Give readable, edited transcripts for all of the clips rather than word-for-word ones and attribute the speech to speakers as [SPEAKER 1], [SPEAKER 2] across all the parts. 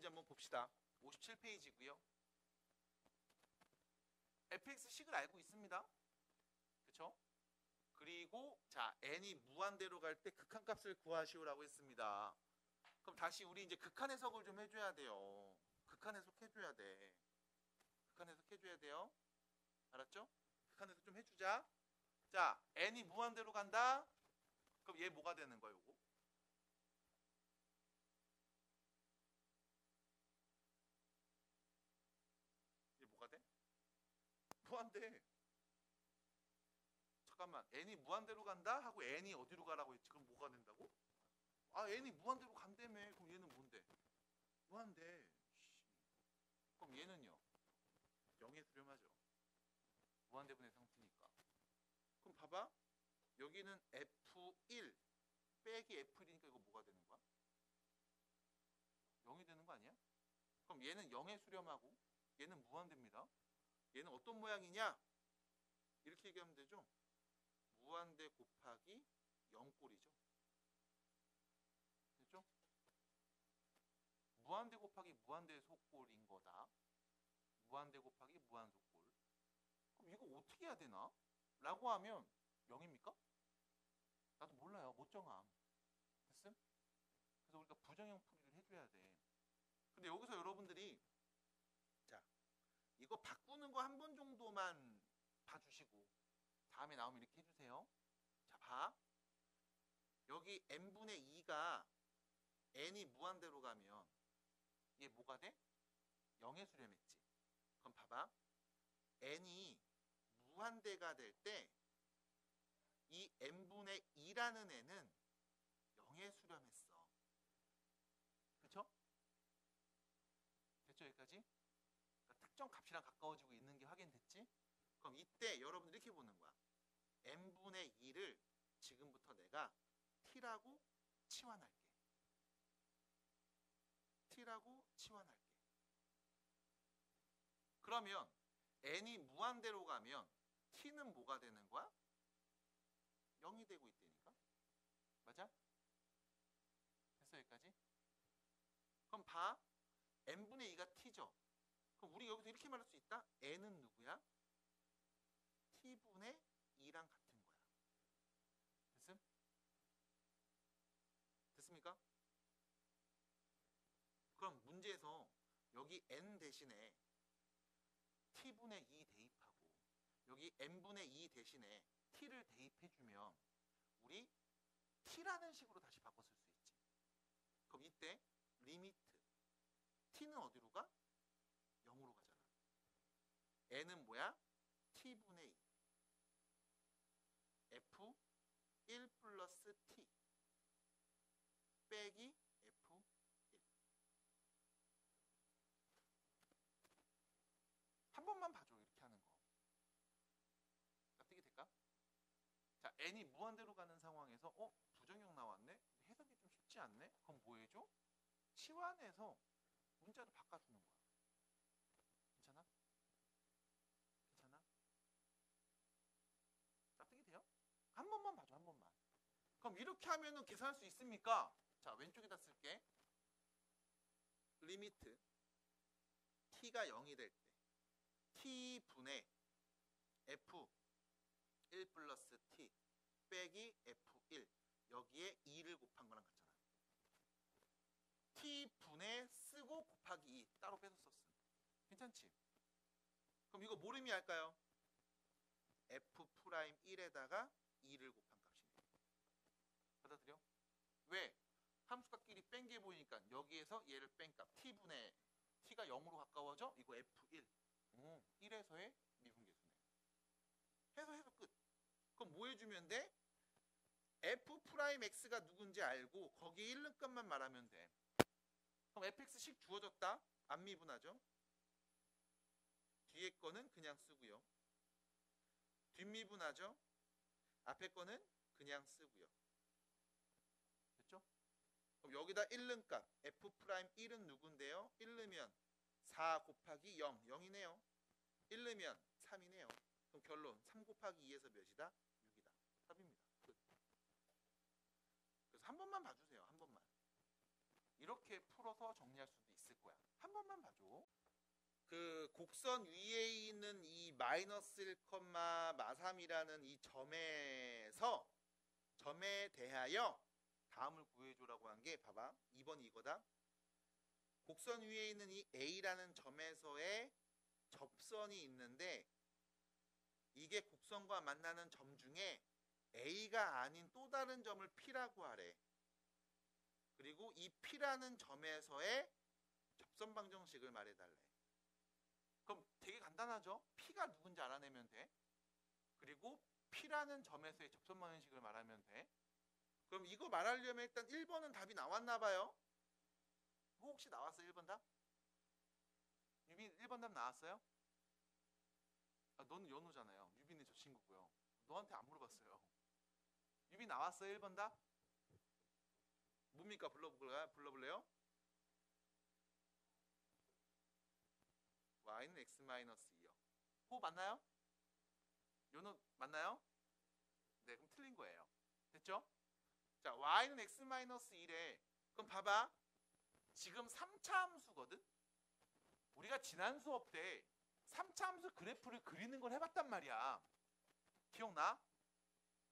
[SPEAKER 1] 문제 한번 봅시다. 57페이지고요. fx식을 알고 있습니다. 그쵸? 그리고 자 n이 무한대로 갈 때 극한값을 구하시오라고 했습니다. 그럼 다시 우리 이제 극한 해석을 좀 해줘야 돼요. 극한 해석 해줘야 돼. 극한 해석 해줘야 돼요. 알았죠? 극한 해석 좀 해주자. 자 n이 무한대로 간다. 그럼 얘 뭐가 되는 거야 요거? 얘 뭐가 돼? 무한대. 잠깐만 n이 무한대로 간다 하고 n이 어디로 가라고 했지? 그럼 뭐가 된다고? 아 n이 무한대로 간다며. 그럼 얘는 뭔데? 무한대. 그럼 얘는요? 0에 수렴하죠. 무한대분의 상수니까. 그럼 봐봐. 여기는 F1 빼기 F1이니까 이거 뭐가 되는 거야? 0이 되는 거 아니야? 그럼 얘는 0에 수렴하고 얘는 무한대입니다. 얘는 어떤 모양이냐? 이렇게 얘기하면 되죠. 무한대 곱하기 0꼴이죠. 됐죠? 무한대 곱하기 무한대 소꼴인 거다. 무한대 곱하기 무한소꼴. 그럼 이거 어떻게 해야 되나? 라고 하면 0입니까? 나도 몰라요. 못 정함. 됐음? 그래서 우리가 부정형 풀이를 해줘야 돼. 근데 여기서 여러분들이 자 이거 바꾸는 거 한 번 정도만 봐주시고 다음에 나오면 이렇게 해주세요. 자 봐. 여기 n분의 2가 n이 무한대로 가면 얘 뭐가 돼? 0에 수렴했지. 그럼 봐봐. n이 무한대가 될 때 이 n분의 2라는 n은 0에 수렴했어. 그쵸? 됐죠 여기까지? 그러니까 특정 값이랑 가까워지고 있는 게 확인됐지? 그럼 이때 여러분들 이렇게 보는 거야. n분의 2를 지금부터 내가 t라고 치환할게. t라고 치환할게. 그러면 n이 무한대로 가면 t는 뭐가 되는 거야? 0이 되고 있다니까? 맞아? 됐어 여기까지? 그럼 봐. n분의 2가 t죠? 그럼 우리 여기서 이렇게 말할 수 있다? n은 누구야? t분의 2랑 같은 거야. 됐음? 됐습니까? 그럼 문제에서 여기 n 대신에 t분의 2 대입하고 여기 n분의 2 대신에 t를 대입해주면 우리 t라는 식으로 다시 바꿔 쓸 수 있지. 그럼 이때 리미트 t는 어디로 가? 0으로 가잖아. n은 뭐야? t분의 2 f1 플러스 t 빼기 f1 한 번만 봐줘. 이렇게 하는 거. 납득이 될까? 자, n이 무한대로 가는 상황에서 부정형 나왔네? 해석이 좀 쉽지 않네? 그럼 뭐 해줘? 치환해서 문자를 바꿔주는 거야. 괜찮아? 괜찮아? 납득이 돼요? 한 번만 봐줘. 한 번만. 그럼 이렇게 하면은 계산할 수 있습니까? 자, 왼쪽에다 쓸게. 리미트 t가 0이 될 때 t분의 f1 플러스 t 빼기 f1 여기에 2를 곱한 거랑 같잖아. t분의 쓰고 곱하기 2 따로 빼서 썼음. 괜찮지? 그럼 이거 뭘 의미할까요? f'1에다가 2를 곱한 값이네. 받아들여? 왜? 함수값끼리 뺀 게 보이니까 여기에서 얘를 뺀 값 t분의 t가 0으로 가까워져? 이거 f1 1에서의 미분계수네. 해서 끝. 그럼 뭐 해주면 돼? f'x가 누군지 알고 거기에 1는 값만 말하면 돼. 그럼 fx식 주어졌다. 안 미분하죠? 뒤에 거는 그냥 쓰고요. 뒷미분하죠? 앞에 거는 그냥 쓰고요. 됐죠? 그럼 여기다 1는 값 f'1은 누군데요? 1 넣으면 4 곱하기 0 0이네요. 1 넣으면 3이네요. 그럼 결론 3 곱하기 2에서 몇이다? 6이다. 답입니다. 끝. 그래서 한 번만 봐주세요. 한 번만. 이렇게 풀어서 정리할 수도 있을 거야. 그 곡선 위에 있는 이 마이너스 1, 마3이라는 이 점에 대하여 다음을 구해줘라고 한 게 봐봐. 2번 이거다. 곡선 위에 있는 이 A라는 점에서의 접선이 있는데 이게 곡선과 만나는 점 중에 A가 아닌 또 다른 점을 P라고 하래. 그리고 이 P라는 점에서의 접선 방정식을 말해달래. 그럼 되게 간단하죠? P가 누군지 알아내면 돼. 그리고 P라는 점에서의 접선 방정식을 말하면 돼. 그럼 이거 말하려면 일단 1번은 답이 나왔나 봐요. 혹시 나왔어요? 1번 답? 유빈 1번 답 나왔어요? 아, 너는 연호잖아요. 유빈이 저 친구고요. 너한테 안 물어봤어요. 유빈 나왔어요? 1번 답? 뭡니까? 불러볼래요? y는 x-2요. 호 맞나요? 연호 맞나요? 네, 그럼 틀린 거예요. 됐죠? 자, y는 x-1에 그럼 봐봐. 지금 3차 함수거든? 우리가 지난 수업 때 3차 함수 그래프를 그리는 걸 해봤단 말이야. 기억나?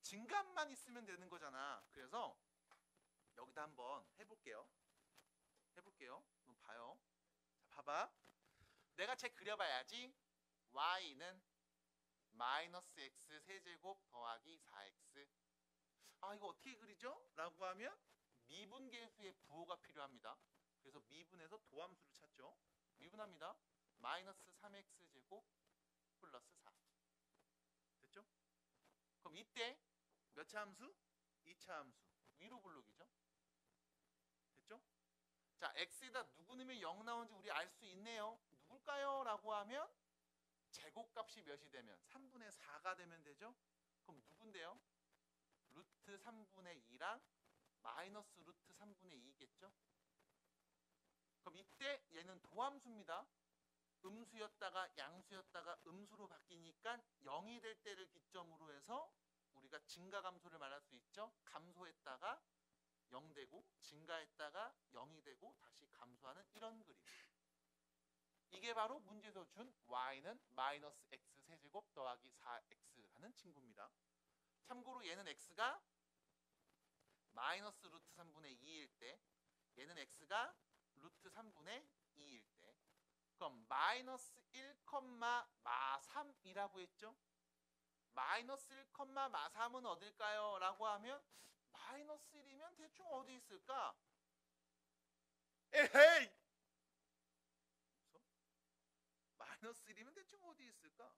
[SPEAKER 1] 증감만 있으면 되는 거잖아. 그래서 여기다 한번 해볼게요. 한번 봐요. 자, 봐봐. 내가 책 그려봐야지. y는 마이너스 x 세제곱 더하기 4x. 아, 이거 어떻게 그리죠? 라고 하면 미분계수의 부호가 필요합니다. 그래서 미분해서 도함수를 찾죠. 미분합니다. 마이너스 3x 제곱 플러스 4. 됐죠? 그럼 이때 몇 차 함수? 2차 함수. 위로 블록이죠. 됐죠? 자, x에다 누구 넣으면 0 나오는지 우리 알 수 있네요. 누굴까요? 라고 하면 제곱값이 몇이 되면 3분의 4가 되면 되죠? 그럼 누군데요? 루트 3분의 2랑 마이너스 루트 3분의 2겠죠? 그럼 이때 얘는 도함수입니다. 음수였다가 양수였다가 음수로 바뀌니까 0이 될 때를 기점으로 해서 우리가 증가감소를 말할 수 있죠. 감소했다가 0 되고 증가했다가 0이 되고 다시 감소하는 이런 그림. 이게 바로 문제에서 준 y는 마이너스 x 세제곱 더하기 4x라는 친구입니다. 참고로 얘는 x가 마이너스 루트 3분의 2일 때 얘는 x가 루트 3분의 2일 때 그럼 마이너스 1, 마3이라고 했죠? 마이너스 1, 마3은 어딜까요? 라고 하면 마이너스 1이면 대충 어디 있을까? 에헤이! 마이너스 1이면 대충 어디 있을까?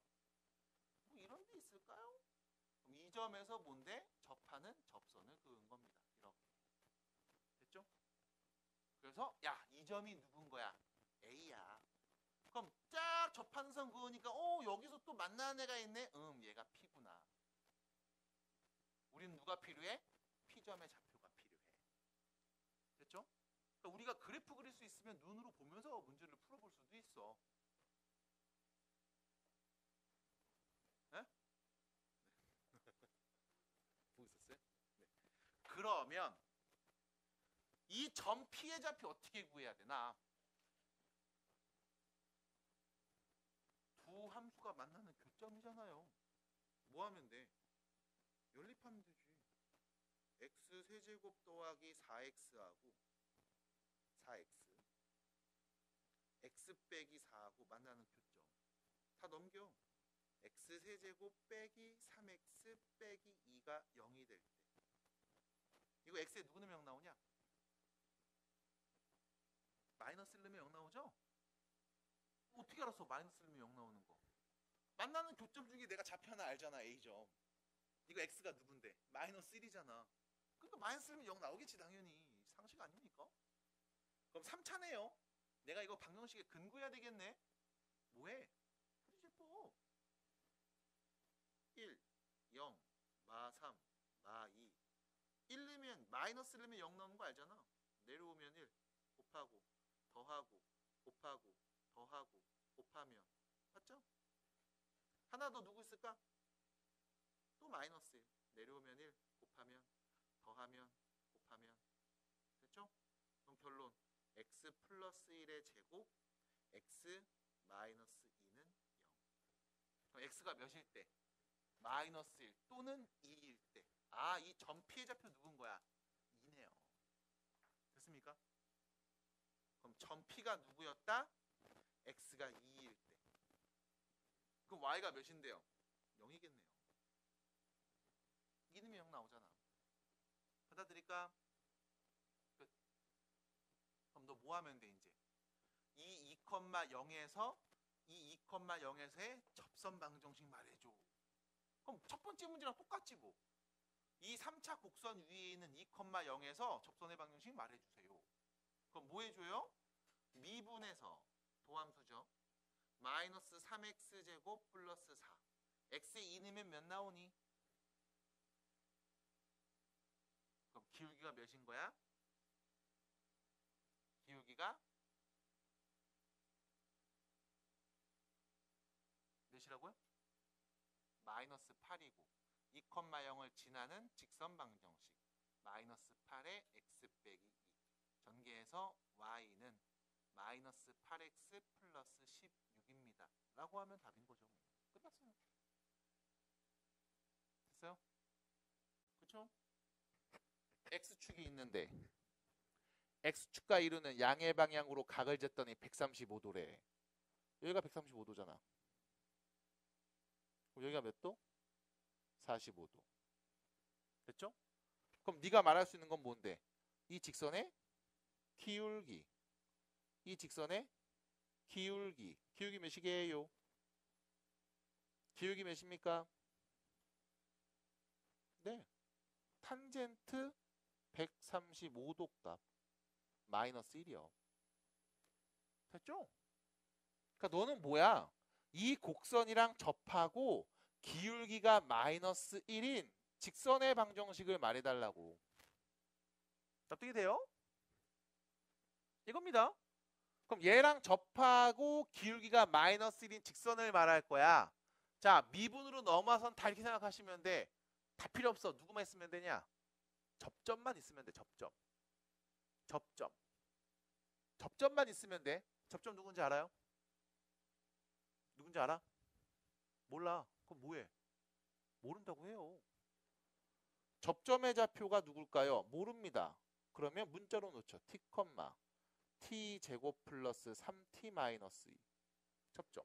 [SPEAKER 1] 뭐 이런 데 있을까요? 그럼 이 점에서 뭔데? 접하는 접선을 그은 겁니다. 이렇게. 됐죠? 그래서 야, 이 점이 누군 거야? A야. 그럼 쫙 접하는 선 그으니까 여기서 또 만나는 애가 있네? 얘가 P구나. 우리는 누가 필요해? P점의 좌표가 필요해. 됐죠? 그러니까 우리가 그래프 그릴 수 있으면 눈으로 보면서 문제를 풀어볼 수도 있어. 네? 보고 있었어요? 네. 그러면 이 점 P의 좌표 어떻게 구해야 되나? 두 함수가 만나는 교점이잖아요. 뭐 하면 돼? 연립하면 되지. x 세제곱 더하기 4x하고 4x x 빼기 4하고 만나는 교점 다 넘겨. x 세제곱 빼기 3x 빼기 2가 0이 될 때 이거 x에 누구 넣으면 0 나오냐? 마이너스 1 넣으면 0 나오죠? 어떻게 알았어? 마이너스 1 넣으면 0 나오는 거. 만나는 교점 중에 내가 좌표 하나 알잖아. A점. 이거 x가 누군데? 마이너스 1이잖아. 그러니까 마이너스 1면 0 나오겠지 당연히. 상식 아닙니까? 그럼 3차네요. 내가 이거 방정식에 근거해야 되겠네. 뭐해? 풀이제법. 1, 0, 마3, 마2 1 넣으면 마이너스 1 넣으면 0 나오는 거 알잖아. 내려오면 1 곱하고 더하고 곱하고 더하고 곱하면 맞죠? 하나 더 누구 있을까? 또 마이너스 1 내려오면 1 곱하면 더하면 곱하면 됐죠? 그럼 결론 x 플러스 1의 제곱 x 마이너스 2는 0. 그럼 x가 몇일 때? 마이너스 1 또는 2일 때. 아, 이 전피의 좌표 누군 거야? 2네요. 됐습니까? 그럼 전피가 누구였다? x가 2일 때. 그럼 y가 몇인데요? 0이겠네요. 2는 0 나오잖아. 받아들일까? 끝. 그럼 너 뭐 하면 돼 이제? 이 2,0에서 이 2,0에서의 접선 방정식 말해줘. 그럼 첫 번째 문제랑 똑같지 뭐. 이 3차 곡선 위에 있는 2,0에서 접선의 방정식 말해주세요. 그럼 뭐 해줘요? 미분에서 도함수죠. 마이너스 3x제곱 플러스 4. x에 2 넣으면 몇 나오니? 그럼 기울기가 몇인 거야? 기울기가 몇이라고요? 마이너스 8이고 2,0을 지나는 직선 방정식 마이너스 8에 x 빼기 2 전개해서 y는 마이너스 8x 플러스 16입니다 라고 하면 답인 거죠. 끝났어요. 됐어요? 그쵸? x축이 있는데 x축과 이루는 양의 방향으로 각을 쟀더니 135도래. 여기가 135도잖아. 여기가 몇 도? 45도. 됐죠? 그럼 네가 말할 수 있는 건 뭔데? 이 직선의 기울기. 이 직선의 기울기. 기울기 몇이게요? 기울기 몇입니까? 네. 탄젠트 135도 값. 마이너스 1이요. 됐죠? 그러니까 너는 뭐야? 이 곡선이랑 접하고 기울기가 마이너스 1인 직선의 방정식을 말해달라고. 어떻게 돼요? 이겁니다. 그럼 얘랑 접하고 기울기가 마이너스 1인 직선을 말할 거야. 자, 미분으로 넘어선 다 이렇게 생각하시면 돼. 다 필요 없어. 누구만 있으면 되냐? 접점만 있으면 돼. 접점. 접점. 접점만 있으면 돼. 접점 누군지 알아요? 누군지 알아? 몰라. 그럼 뭐해? 모른다고 해요. 접점의 좌표가 누굴까요? 모릅니다. 그러면 문자로 놓죠. t, t 제곱 플러스 3t 마이너스 2. 접점.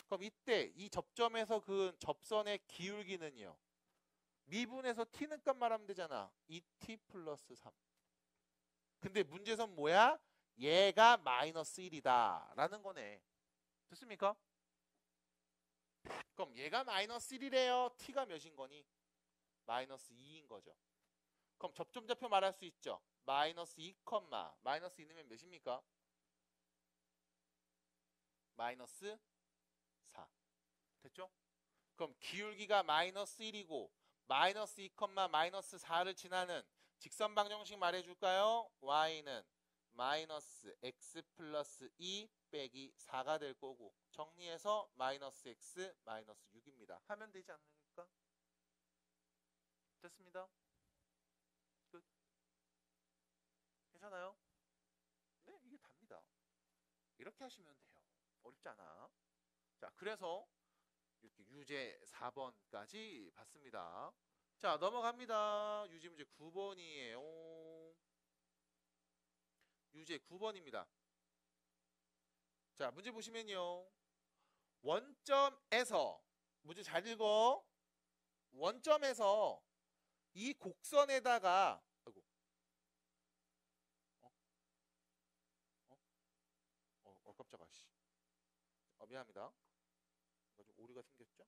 [SPEAKER 1] 그럼 이때 이 접점에서 그 접선의 기울기는요. 미분에서 t는 값 말하면 되잖아. 2t 플러스 3. 근데 문제선 뭐야? 얘가 마이너스 1이다 라는 거네. 됐습니까? 그럼 얘가 마이너스 1이래요. t가 몇인 거니? 마이너스 2인 거죠. 그럼 접점 좌표 말할 수 있죠. 마이너스 2, 마이너스 2 넣으면 몇입니까? 마이너스 4. 됐죠? 그럼 기울기가 마이너스 1이고 마이너스 2, 마이너스 4를 지나는 직선 방정식 말해줄까요? y는 마이너스 x 플러스 2 빼기 4가 될 거고 정리해서 마이너스 x 마이너스 6입니다. 하면 되지 않습니까? 됐습니다. 끝. 괜찮아요? 네, 이게 답니다. 이렇게 하시면 돼요. 어렵지 않아. 자, 그래서 이렇게 유제 4번까지 봤습니다. 자, 넘어갑니다. 유제 문제 9번이에요. 유제 9번입니다. 자, 문제 보시면요. 원점에서 문제 잘 읽어. 원점에서 이 곡선에다가 아이고. 깜짝아. 미안합니다. 좀 오류가 생겼죠?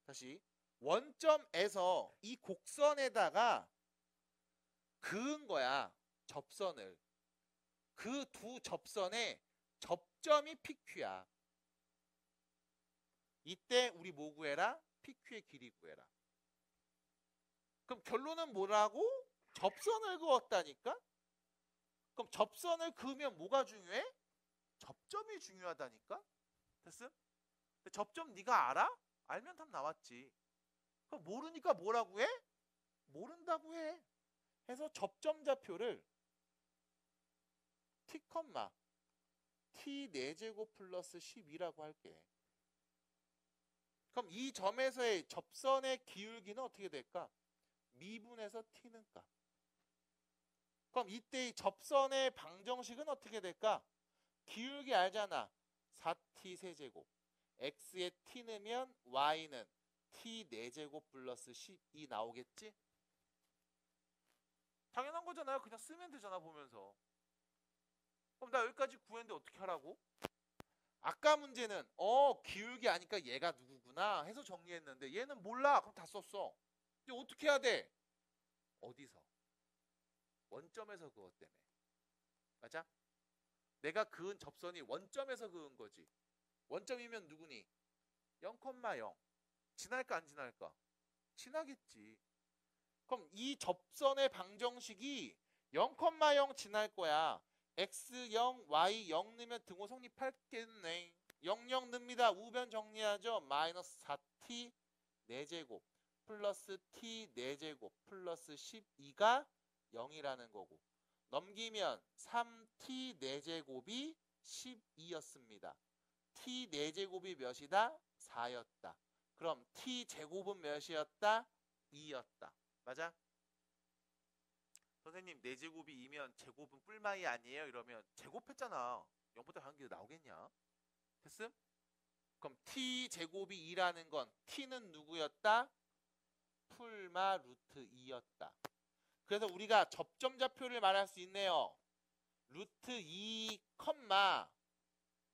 [SPEAKER 1] 다시. 원점에서 이 곡선에다가 그은 거야. 접선을. 그 두 접선의 접점이 PQ야. 이때 우리 뭐 구해라? PQ의 길이 구해라. 그럼 결론은 뭐라고? 접선을 그었다니까? 그럼 접선을 그으면 뭐가 중요해? 접점이 중요하다니까? 됐음? 접점 네가 알아? 알면 답 나왔지. 그럼 모르니까 뭐라고 해? 모른다고 해. 해서 접점 좌표를 t, t 4제곱 플러스 12라고 할게. 그럼 이 점에서의 접선의 기울기는 어떻게 될까? 미분에서 t는 값. 그럼 이때 이 접선의 방정식은 어떻게 될까? 기울기 알잖아. 4t 세제곱. x에 t 넣으면 y는 t 4제곱 플러스 12 나오겠지? 당연한 거잖아요. 그냥 쓰면 되잖아 보면서. 그럼 나 여기까지 구했는데 어떻게 하라고? 아까 문제는 기울기 아니까 얘가 누구구나 해서 정리했는데 얘는 몰라. 그럼 다 썼어. 근데 어떻게 해야 돼? 어디서? 원점에서 그것 때문에. 맞아? 내가 그은 접선이 원점에서 그은 거지. 원점이면 누구니? 0,0. 지날까 안 지날까? 지나겠지. 그럼 이 접선의 방정식이 0,0 지날 거야. x 0, y 0 넣으면 등호 성립할겠네. 0, 0 넣습니다. 우변 정리하죠. 마이너스 4t 4제곱 플러스 t 4제곱 플러스 12가 0이라는 거고. 넘기면 3t 4제곱이 12였습니다. t 4제곱이 몇이다? 4였다. 그럼 t 제곱은 몇이었다? 2였다. 맞아? 선생님 4제곱이 2면 제곱은 뿔마이 아니에요? 이러면 제곱했잖아. 0보다 작은 게 나오겠냐? 됐음? 그럼 t 제곱이 2라는 건 t는 누구였다? 풀마 루트 2였다. 그래서 우리가 접점좌표를 말할 수 있네요. 루트 2,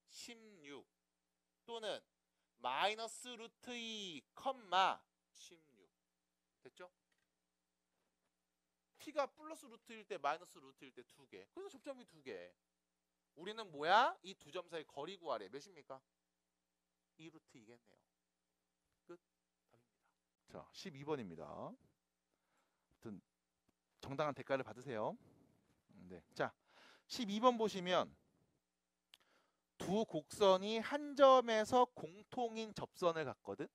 [SPEAKER 1] 16 또는 마이너스 루트 2, 16 됐죠? t가 플러스 루트일 때 마이너스 루트일 때 2개. 그래서 접점이 2개. 우리는 뭐야? 이 두 점 사이 거리 구하래. 몇입니까? 2루트 2겠네요. 끝. 답입니다. 자, 12번입니다. 아무튼 정당한 대가를 받으세요. 네. 자, 12번 보시면 두 곡선이 한 점에서 공통인 접선을 갖거든.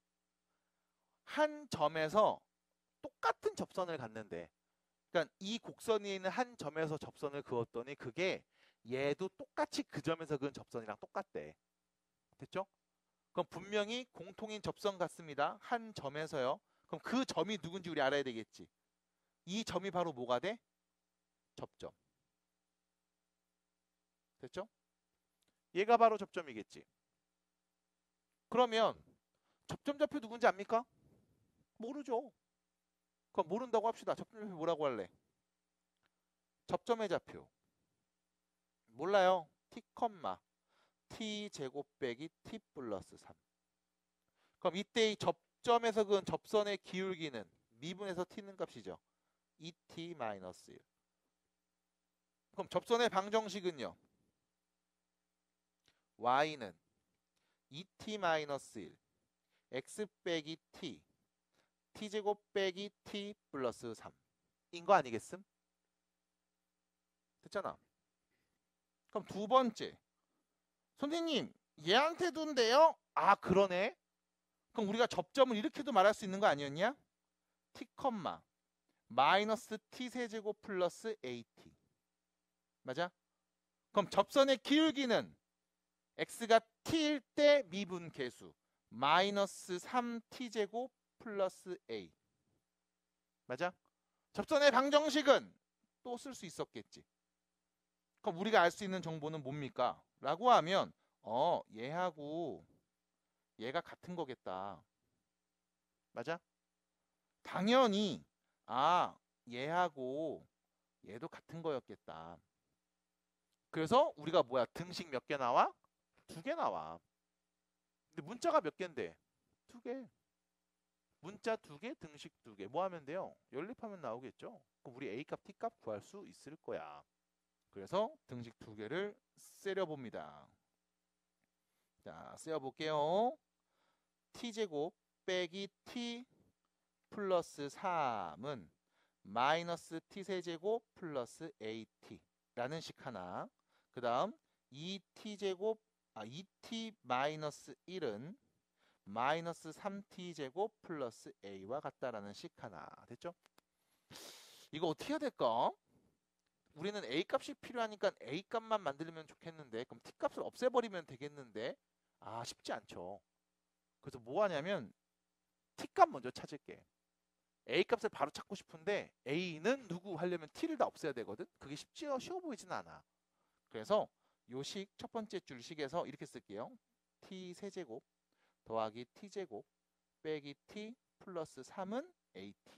[SPEAKER 1] 한 점에서 똑같은 접선을 갖는데, 그러니까 이 곡선이 있는 한 점에서 접선을 그었더니 그게 얘도 똑같이 그 점에서 그은 접선이랑 똑같대. 됐죠? 그럼 분명히 공통인 접선 같습니다. 한 점에서요. 그럼 그 점이 누군지 우리 알아야 되겠지. 이 점이 바로 뭐가 돼? 접점. 됐죠? 얘가 바로 접점이겠지. 그러면 접점좌표 누군지 압니까? 모르죠. 그럼 모른다고 합시다. 접점좌표 뭐라고 할래? 접점의 좌표. 몰라요. t, t 제곱 빼기 t 플러스 3. 그럼 이때 이 접점에서 그은 접선의 기울기는 미분에서 t는 값이죠. 2t 마이너스 1. 그럼 접선의 방정식은요. y는 2t 마이너스 1 x 빼기 t t제곱 빼기 t 플러스 3인 거 아니겠음? 됐잖아. 그럼 두 번째. 선생님 얘한테 둔대요? 아 그러네. 그럼 우리가 접점을 이렇게도 말할 수 있는 거 아니었냐? t, 마이너스 t 세제곱 플러스 at. 맞아? 그럼 접선의 기울기는 x가 t일 때 미분 계수 마이너스 3t제곱 플러스 a. 맞아? 접선의 방정식은 또 쓸 수 있었겠지. 그럼 우리가 알 수 있는 정보는 뭡니까? 라고 하면 얘하고 얘가 같은 거겠다. 맞아? 당연히 얘하고 얘도 같은 거였겠다. 그래서 우리가 뭐야? 등식 몇 개 나와? 2개 나와. 근데 문자가 몇 개인데? 2개. 문자 2개, 등식 2개. 뭐 하면 돼요? 연립하면 나오겠죠? 그럼 우리 A값, T값 구할 수 있을 거야. 그래서 등식 2개를 세려봅니다. 자, 세어볼게요. T제곱 빼기 T 플러스 3은 마이너스 T세제곱 플러스 AT라는 식 하나. 그 다음 2T제곱 2T 마이너스 1은 마이너스 3T제곱 플러스 A와 같다라는 식 하나. 됐죠? 이거 어떻게 해야 될까? 우리는 A 값이 필요하니까 A 값만 만들면 좋겠는데 그럼 T 값을 없애버리면 되겠는데 아 쉽지 않죠. 그래서 뭐 하냐면 T 값 먼저 찾을게. A 값을 바로 찾고 싶은데 A는 누구 하려면 T를 다 없애야 되거든. 그게 쉬워 보이진 않아. 그래서 요 식 첫 번째 줄 식에서 이렇게 쓸게요. T 세제곱 더하기 T제곱 빼기 T 플러스 3은 AT.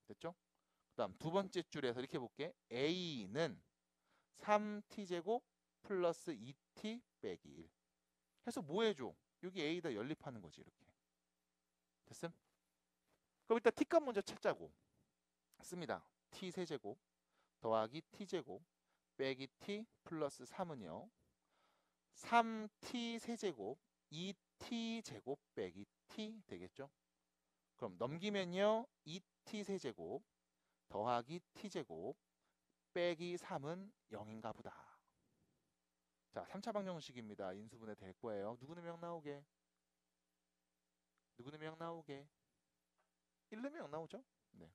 [SPEAKER 1] 됐죠? 그 다음 두 번째 줄에서 이렇게 볼게. A는 3T제곱 플러스 2T 빼기 1 해서 뭐 해줘? 여기 A에다 연립하는 거지 이렇게. 됐음? 그럼 일단 T값 먼저 찾자고. 씁니다. T 세제곱 더하기 T제곱 빼기 T 플러스 3은요. 3T 세제곱 2T 제곱 빼기 T 되겠죠? 그럼 넘기면요. 2T 세제곱 더하기 T제곱 빼기 3은 0인가 보다. 자, 3차 방정식입니다. 인수분해 될 거예요. 누구 넣으면 0 나오게? 누구 넣으면 0 나오게? 1 넣으면 0 나오죠? 네.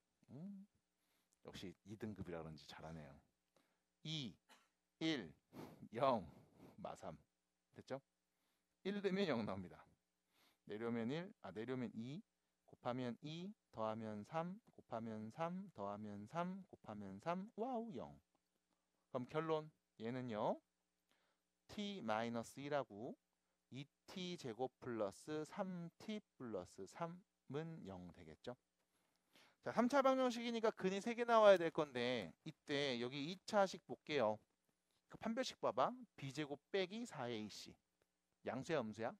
[SPEAKER 1] 역시 2등급이라 그런지 잘하네요. 2, 1, 0, 마3. 됐죠? 1 넣으면 0 나옵니다. 내려오면 1, 내려오면 2, 곱하면 2, 더하면 3, 곱하면 3, 더하면 3, 곱하면 3, 와우 0. 그럼 결론, 얘는요. t-1하고 2t 제곱 플러스 3t 플러스 3은 0 되겠죠? 자, 3차 방정식이니까 근이 3개 나와야 될 건데 이때 여기 2차식 볼게요. 그 판별식 봐봐. b제곱 빼기 4ac. 양수야 음수야?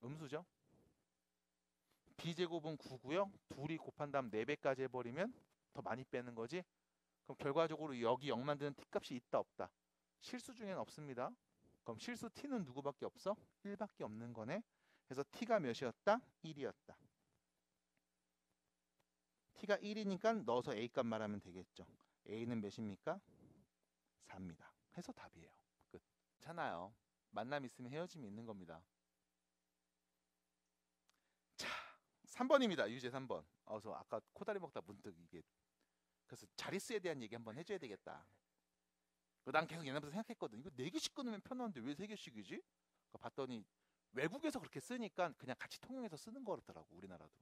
[SPEAKER 1] 음수죠? b제곱은 9고요. 둘이 곱한 다음 4배까지 해버리면 더 많이 빼는 거지. 그럼 결과적으로 여기 0 만드는 t값이 있다 없다? 실수 중에는 없습니다. 그럼 실수 t는 누구밖에 없어? 1밖에 없는 거네. 그래서 t가 몇이었다? 1이었다. t가 1이니까 넣어서 a 값 말하면 되겠죠. a는 몇입니까? 4입니다. 해서 답이에요. 끝. 괜찮아요. 만남 있으면 헤어짐이 있는 겁니다. 자, 3번입니다. 유제 3번. 그래서 아까 코다리 먹다 문득 이게 그래서 자릿수에 대한 얘기 한번 해줘야 되겠다. 난 계속 옛날부터 생각했거든. 이거 4개씩 끊으면 편한데 왜 3개씩이지? 봤더니 외국에서 그렇게 쓰니까 그냥 같이 통용해서 쓰는 거더라고. 우리나라도.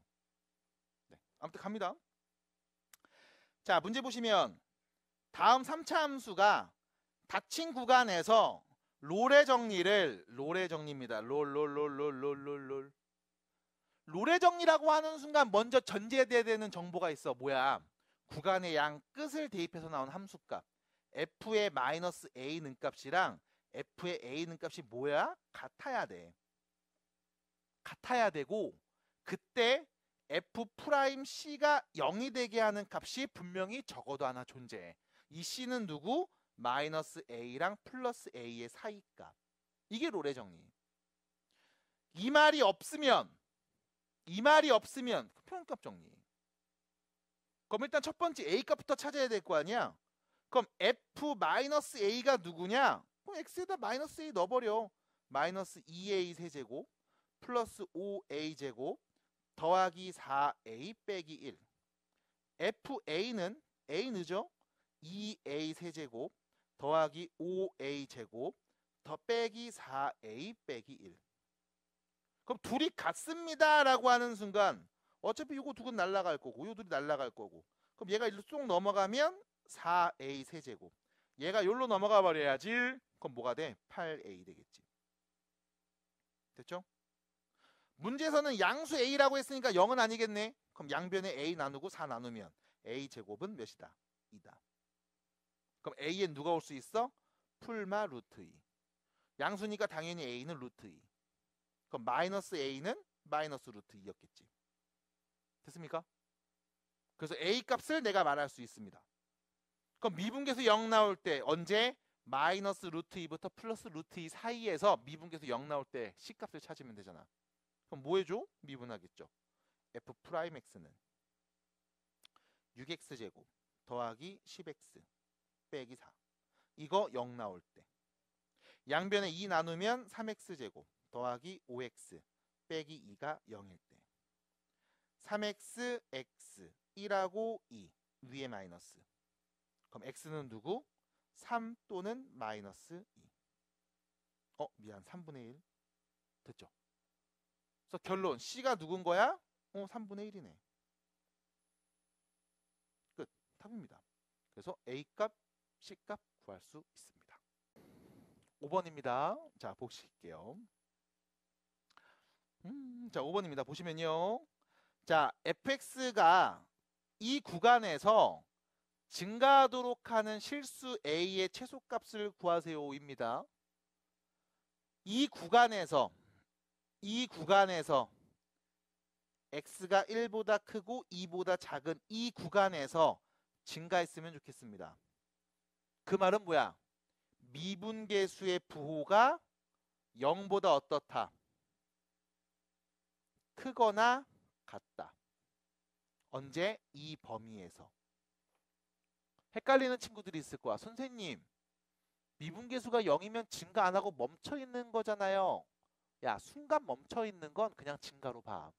[SPEAKER 1] 네, 아무튼 갑니다. 자, 문제 보시면 다음 3차 함수가 닫힌 구간에서 롤의 정리입니다. 롤의 정리라고 하는 순간 먼저 전제돼야 되는 정보가 있어. 뭐야? 구간의 양 끝을 대입해서 나온 함수값 f의 마이너스 a 능값이랑 f의 a 능값이 뭐야? 같아야 돼. 같아야 되고 그때 f'c가 0이 되게 하는 값이 분명히 적어도 하나 존재해. 이 c는 누구? 마이너스 a랑 플러스 a의 사이값. 이게 롤의 정리. 이 말이 없으면 표현값 정리. 그럼 일단 첫 번째 a 값부터 찾아야 될 거 아니야. 그럼 f-a가 누구냐? 그럼 x에다 마이너스 a 넣어버려. 마이너스 2a 세제곱 플러스 5a 제곱 더하기 4a 빼기 1. fa는 a는죠? 2a 세제곱 더하기 5a 제곱 더 빼기 4a 빼기 1. 그럼 둘이 같습니다 라고 하는 순간 어차피 이거 두 개 날라갈 거고 이 둘이 날라갈 거고 그럼 얘가 일로 쏙 넘어가면 4a 세제곱 얘가 여기로 넘어가 버려야지. 그럼 뭐가 돼? 8a 되겠지. 됐죠? 문제에서는 양수 a라고 했으니까 0은 아니겠네. 그럼 양변에 a 나누고 4 나누면 a 제곱은 몇이다? 2다. 그럼 a엔 누가 올 수 있어? 풀마 루트 2. 양수니까 당연히 a는 루트 2. 그럼 마이너스 a는 마이너스 루트 2였겠지. 됐습니까? 그래서 a 값을 내가 말할 수 있습니다. 그럼 미분계수 0 나올 때 언제? 마이너스 루트 2부터 플러스 루트 2 사이에서 미분계수 0 나올 때 C값을 찾으면 되잖아. 그럼 뭐 해줘? 미분하겠죠. F'X는 6X제곱 더하기 10X 빼기 4. 이거 0 나올 때. 양변에 2 나누면 3X제곱 더하기 5X 빼기 2가 0일 때. 3X, X 1하고 2 위에 마이너스. 그럼 x는 누구? 3 또는 마이너스 2. 미안. 3분의 1. 됐죠? 그래서 결론 C가 누군 거야? 3분의 1이네. 끝. 답입니다. 그래서 A값, C값 구할 수 있습니다. 5번입니다. 자, 보실게요. 자, 5번입니다. 보시면요. 자, fx가 이 구간에서 증가하도록 하는 실수 A의 최소값을 구하세요입니다. 이 구간에서 x가 1보다 크고 2보다 작은 이 구간에서 증가했으면 좋겠습니다. 그 말은 뭐야? 미분계수의 부호가 0보다 어떻다? 크거나 같다. 언제? 이 범위에서. 헷갈리는 친구들이 있을 거야. 선생님, 미분계수가 0이면 증가 안 하고 멈춰 있는 거잖아요. 야, 순간 멈춰 있는 건 그냥 증가로 봐.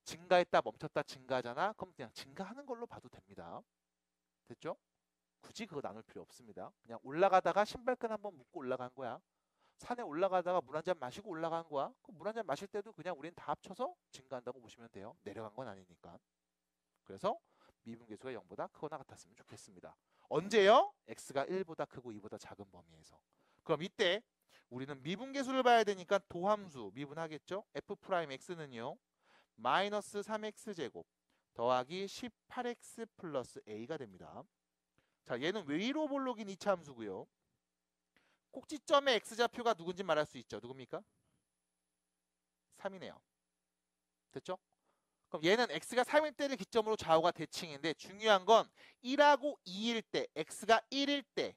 [SPEAKER 1] 증가했다 멈췄다 증가하잖아. 그럼 그냥 증가하는 걸로 봐도 됩니다. 됐죠? 굳이 그거 나눌 필요 없습니다. 그냥 올라가다가 신발끈 한번 묶고 올라간 거야. 산에 올라가다가 물 한 잔 마시고 올라간 거야. 그 물 한 잔 마실 때도 그냥 우린 다 합쳐서 증가한다고 보시면 돼요. 내려간 건 아니니까. 그래서 미분계수가 0보다 크거나 같았으면 좋겠습니다. 언제요? x가 1보다 크고 2보다 작은 범위에서. 그럼 이때 우리는 미분계수를 봐야 되니까 도함수 미분하겠죠? f'x는요. 마이너스 3x제곱 더하기 18x 플러스 a가 됩니다. 자, 얘는 위로 볼록인 이차 함수고요. 꼭지점의 x좌표가 누군지 말할 수 있죠. 누굽니까? 3이네요. 됐죠? 그럼 얘는 x가 3일 때를 기점으로 좌우가 대칭인데 중요한 건 1하고 2일 때, x가 1일 때,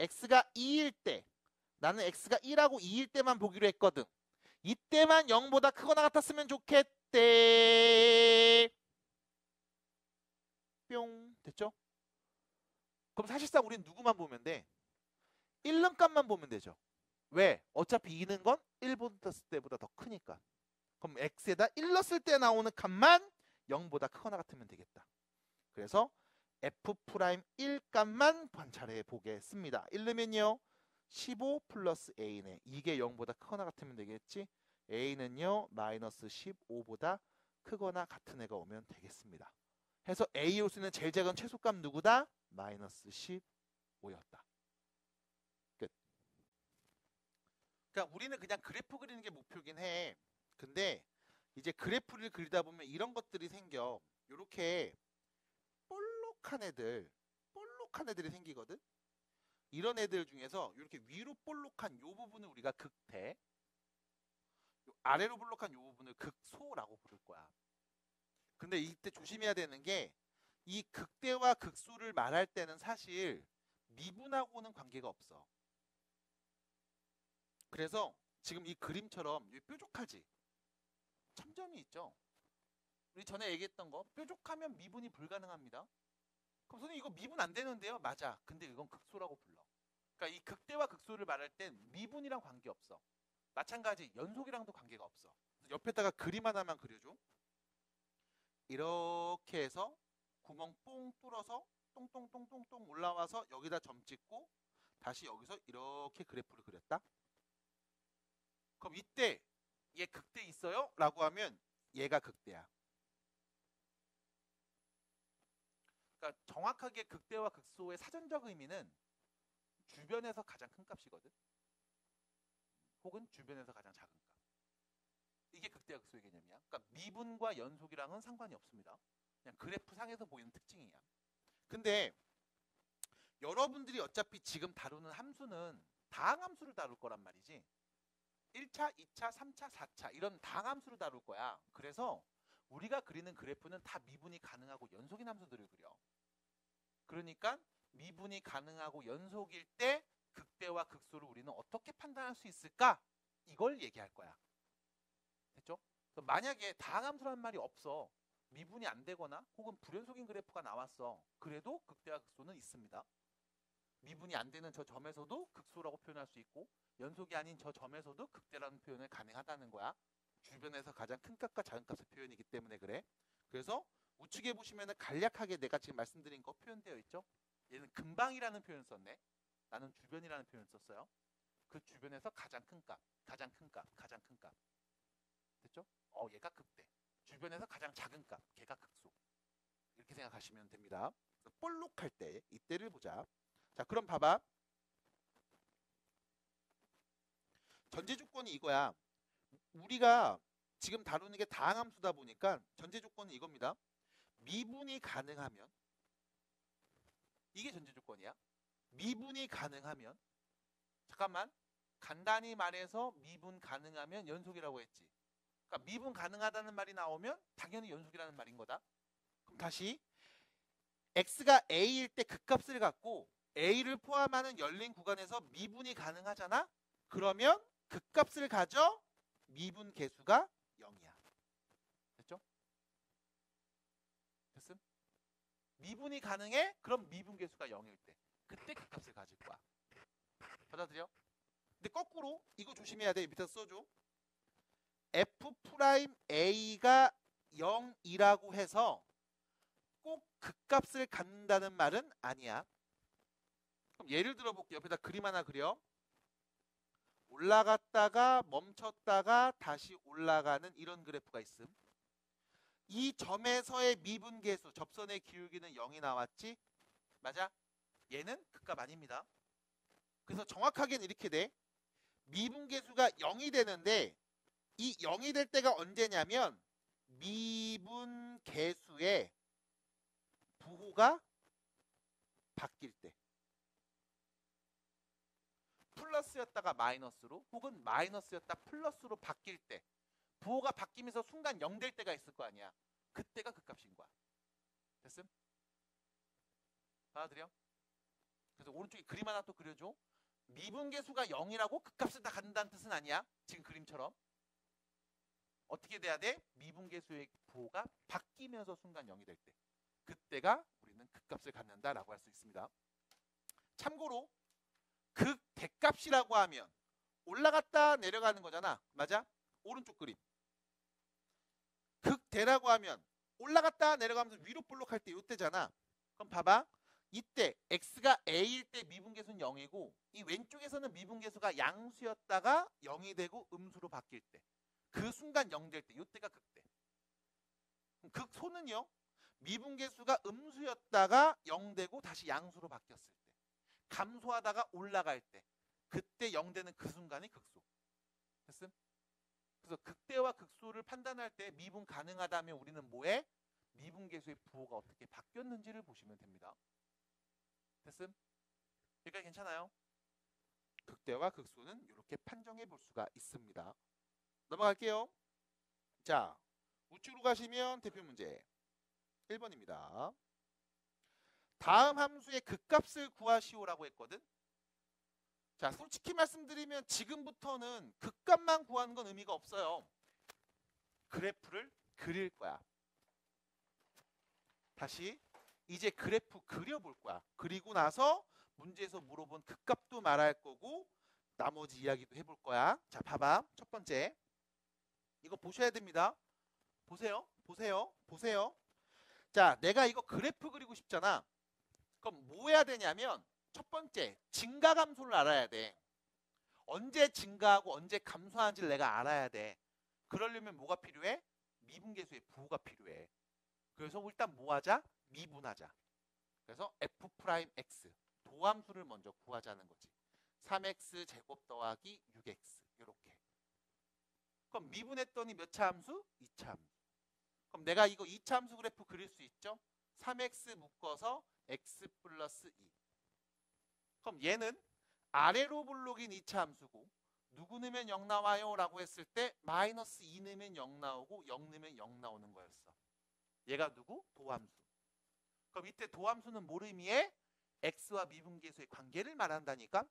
[SPEAKER 1] x가 2일 때, 나는 x가 1하고 2일 때만 보기로 했거든. 이때만 0보다 크거나 같았으면 좋겠대. 뿅. 됐죠? 그럼 사실상 우린 누구만 보면 돼? 1는 값만 보면 되죠. 왜? 어차피 2는 건 1보다 때보다 더 크니까. 그럼 x에다 1 넣었을 때 나오는 값만 0보다 크거나 같으면 되겠다. 그래서 f'1 값만 관찰해 보겠습니다. 1 넣으면요. 15 플러스 a네. 이게 0보다 크거나 같으면 되겠지. a는요. 마이너스 15보다 크거나 같은 애가 오면 되겠습니다. 해서 a 올 수 있는 제일 작은 최소값 누구다? 마이너스 15였다. 끝. 그러니까 우리는 그냥 그래프 그리는 게 목표긴 해. 근데 이제 그래프를 그리다 보면 이런 것들이 생겨. 이렇게 볼록한 애들이 생기거든. 이런 애들 중에서 이렇게 위로 볼록한 요 부분을 우리가 극대, 아래로 볼록한 요 부분을 극소라고 부를 거야. 근데 이때 조심해야 되는 게 이 극대와 극소를 말할 때는 사실 미분하고는 관계가 없어. 그래서 지금 이 그림처럼 뾰족하지? 참점이 있죠. 우리 전에 얘기했던 거 뾰족하면 미분이 불가능합니다. 그럼 선생님 이거 미분 안 되는데요? 맞아. 근데 이건 극소라고 불러. 그러니까 이 극대와 극소를 말할 땐 미분이랑 관계없어. 마찬가지 연속이랑도 관계가 없어. 옆에다가 그림 하나만 그려줘. 이렇게 해서 구멍 뽕 뚫어서 똥똥똥똥똥 올라와서 여기다 점 찍고 다시 여기서 이렇게 그래프를 그렸다. 그럼 이때 얘 극대 있어요? 라고 하면 얘가 극대야. 그러니까 정확하게 극대와 극소의 사전적 의미는 주변에서 가장 큰 값이거든. 혹은 주변에서 가장 작은 값. 이게 극대와 극소의 개념이야. 그러니까 미분과 연속이랑은 상관이 없습니다. 그냥 그래프 상에서 보이는 특징이야. 근데 여러분들이 어차피 지금 다루는 함수는 다항함수를 다룰 거란 말이지. 1차, 2차, 3차, 4차 이런 다항함수를 다룰 거야. 그래서 우리가 그리는 그래프는 다 미분이 가능하고 연속인 함수들을 그려. 그러니까 미분이 가능하고 연속일 때 극대와 극소를 우리는 어떻게 판단할 수 있을까? 이걸 얘기할 거야. 됐죠? 만약에 다항함수라는 말이 없어. 미분이 안 되거나 혹은 불연속인 그래프가 나왔어. 그래도 극대와 극소는 있습니다. 미분이 안 되는 저 점에서도 극소라고 표현할 수 있고 연속이 아닌 저 점에서도 극대라는 표현을 가능하다는 거야. 주변에서 가장 큰 값과 작은 값의 표현이기 때문에 그래. 그래서 우측에 보시면은 간략하게 내가 지금 말씀드린 거 표현되어 있죠. 얘는 근방이라는 표현을 썼네. 나는 주변이라는 표현을 썼어요. 그 주변에서 가장 큰 값, 가장 큰 값, 가장 큰 값. 됐죠? 얘가 극대. 주변에서 가장 작은 값, 걔가 극소. 이렇게 생각하시면 됩니다. 그래서 볼록할 때 이때를 보자. 자, 그럼 봐봐. 전제 조건이 이거야. 우리가 지금 다루는 게 다항함수다 보니까 전제 조건은 이겁니다. 미분이 가능하면, 이게 전제 조건이야. 미분이 가능하면, 잠깐만, 간단히 말해서 미분 가능하면 연속이라고 했지. 그러니까 미분 가능하다는 말이 나오면 당연히 연속이라는 말인 거다. 그럼 다시 x가 a일 때 극값을 갖고 a를 포함하는 열린 구간에서 미분이 가능하잖아. 그러면 극값을 가져 미분 계수가 0이야. 됐죠? 됐음? 미분이 가능해? 그럼 미분 계수가 0일 때 그때 극값을 가질 거야. 받아들여? 근데 거꾸로 이거 조심해야 돼. 밑에서 써줘. f'a가 0이라고 해서 꼭 극값을 갖는다는 말은 아니야. 그럼 예를 들어 볼게. 옆에다 그림 하나 그려. 올라갔다가 멈췄다가 다시 올라가는 이런 그래프가 있음. 이 점에서의 미분계수, 접선의 기울기는 0이 나왔지? 맞아? 얘는 극값 아닙니다. 그래서 정확하게는 이렇게 돼. 미분계수가 0이 되는데 이 0이 될 때가 언제냐면 미분계수의 부호가 바뀔 때. 플러스였다가 마이너스로 혹은 마이너스였다 플러스로 바뀔 때, 부호가 바뀌면서 순간 0 될 때가 있을 거 아니야. 그때가 극값인 거야. 됐음? 받아들여? 그래서 오른쪽에 그림 하나 또 그려줘. 미분계수가 0이라고 극값을 다 갖는다는 뜻은 아니야. 지금 그림처럼. 어떻게 돼야 돼? 미분계수의 부호가 바뀌면서 순간 0이 될 때. 그때가 우리는 극값을 갖는다라고 할 수 있습니다. 참고로 극대값이라고 하면 올라갔다 내려가는 거잖아. 맞아? 오른쪽 그림. 극대라고 하면 올라갔다 내려가면서 위로 볼록할 때 이때잖아. 그럼 봐봐. 이때 x가 a일 때 미분계수는 0이고 이 왼쪽에서는 미분계수가 양수였다가 0이 되고 음수로 바뀔 때. 그 순간 0 될 때. 이때가 극대. 극소는요. 미분계수가 음수였다가 0 되고 다시 양수로 바뀌었을 때. 감소하다가 올라갈 때. 그때 0 되는 그 순간이 극소. 됐음? 그래서 극대와 극소를 판단할 때 미분 가능하다면 우리는 뭐해? 미분계수의 부호가 어떻게 바뀌었는지를 보시면 됩니다. 됐음? 여기까지 괜찮아요? 극대와 극소는 이렇게 판정해 볼 수가 있습니다. 넘어갈게요. 자, 우측으로 가시면 대표 문제 1번입니다. 다음 함수의 극값을 구하시오라고 했거든. 자, 솔직히 말씀드리면 지금부터는 극값만 구하는 건 의미가 없어요. 그래프를 그릴 거야. 다시 이제 그래프 그려볼 거야. 그리고 나서 문제에서 물어본 극값도 말할 거고 나머지 이야기도 해볼 거야. 자, 봐봐. 첫 번째. 이거 보셔야 됩니다. 보세요. 보세요. 보세요. 자, 내가 이거 그래프 그리고 싶잖아. 그럼 뭐 해야 되냐면 첫 번째, 증가 감소를 알아야 돼. 언제 증가하고 언제 감소하는지를 내가 알아야 돼. 그러려면 뭐가 필요해? 미분계수의 부호가 필요해. 그래서 일단 뭐 하자? 미분하자. 그래서 f'x, 도함수를 먼저 구하자는 거지. 3x 제곱 더하기 6x 이렇게. 그럼 미분했더니 몇 차 함수? 2차 함수. 그럼 내가 이거 2차 함수 그래프 그릴 수 있죠? 3x 묶어서 x 플러스 2. 그럼 얘는 아래로 볼록인 2차 함수고 누구 넣으면 0 나와요? 라고 했을 때 마이너스 2 넣으면 0 나오고 0 넣으면 0 나오는 거였어. 얘가 누구? 도함수. 그럼 이때 도함수는 뭘 의미해? x와 미분계수의 관계를 말한다니까?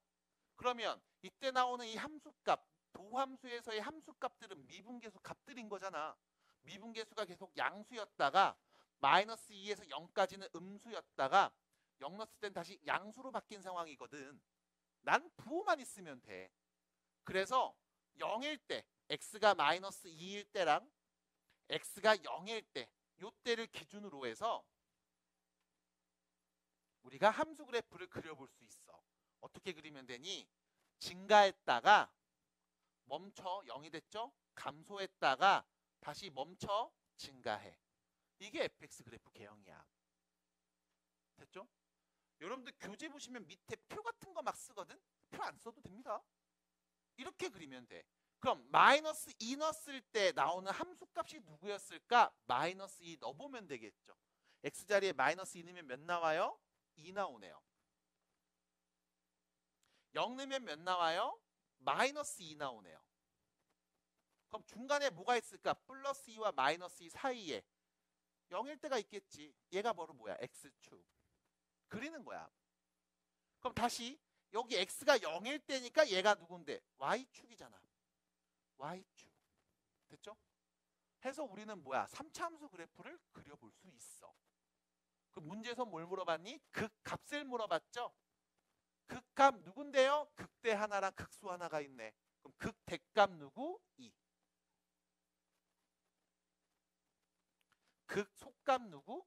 [SPEAKER 1] 그러면 이때 나오는 이 함수값, 도함수에서의 함수값들은 미분계수 값들인 거잖아. 미분계수가 계속 양수였다가 마이너스 2에서 0까지는 음수였다가 0 넣었을 땐 다시 양수로 바뀐 상황이거든. 난 부호만 있으면 돼. 그래서 0일 때 x가 마이너스 2일 때랑 x가 0일 때 요때를 기준으로 해서 우리가 함수 그래프를 그려볼 수 있어. 어떻게 그리면 되니? 증가했다가 멈춰 0이 됐죠? 감소했다가 다시 멈춰 증가해. 이게 fx 그래프 개형이야. 됐죠? 여러분들 교재 보시면 밑에 표 같은 거 막 쓰거든? 표 안 써도 됩니다. 이렇게 그리면 돼. 그럼 마이너스 2 넣었을 때 나오는 함수값이 누구였을까? 마이너스 2 넣어보면 되겠죠. x자리에 마이너스 2 넣으면 몇 나와요? 2 나오네요. 0 넣으면 몇 나와요? 마이너스 2 나오네요. 그럼 중간에 뭐가 있을까? 플러스 2와 마이너스 2 사이에 0일 때가 있겠지. 얘가 바로 뭐야? x축. 그리는 거야. 그럼 다시 여기 x가 0일 때니까 얘가 누군데? y축이잖아. y축. 됐죠? 해서 우리는 뭐야? 3차 함수 그래프를 그려볼 수 있어. 그 문제에서 뭘 물어봤니? 극값을 물어봤죠? 극값 누군데요? 극대 하나랑 극수 하나가 있네. 그럼 극대값 누구? 2. 극속값 누구?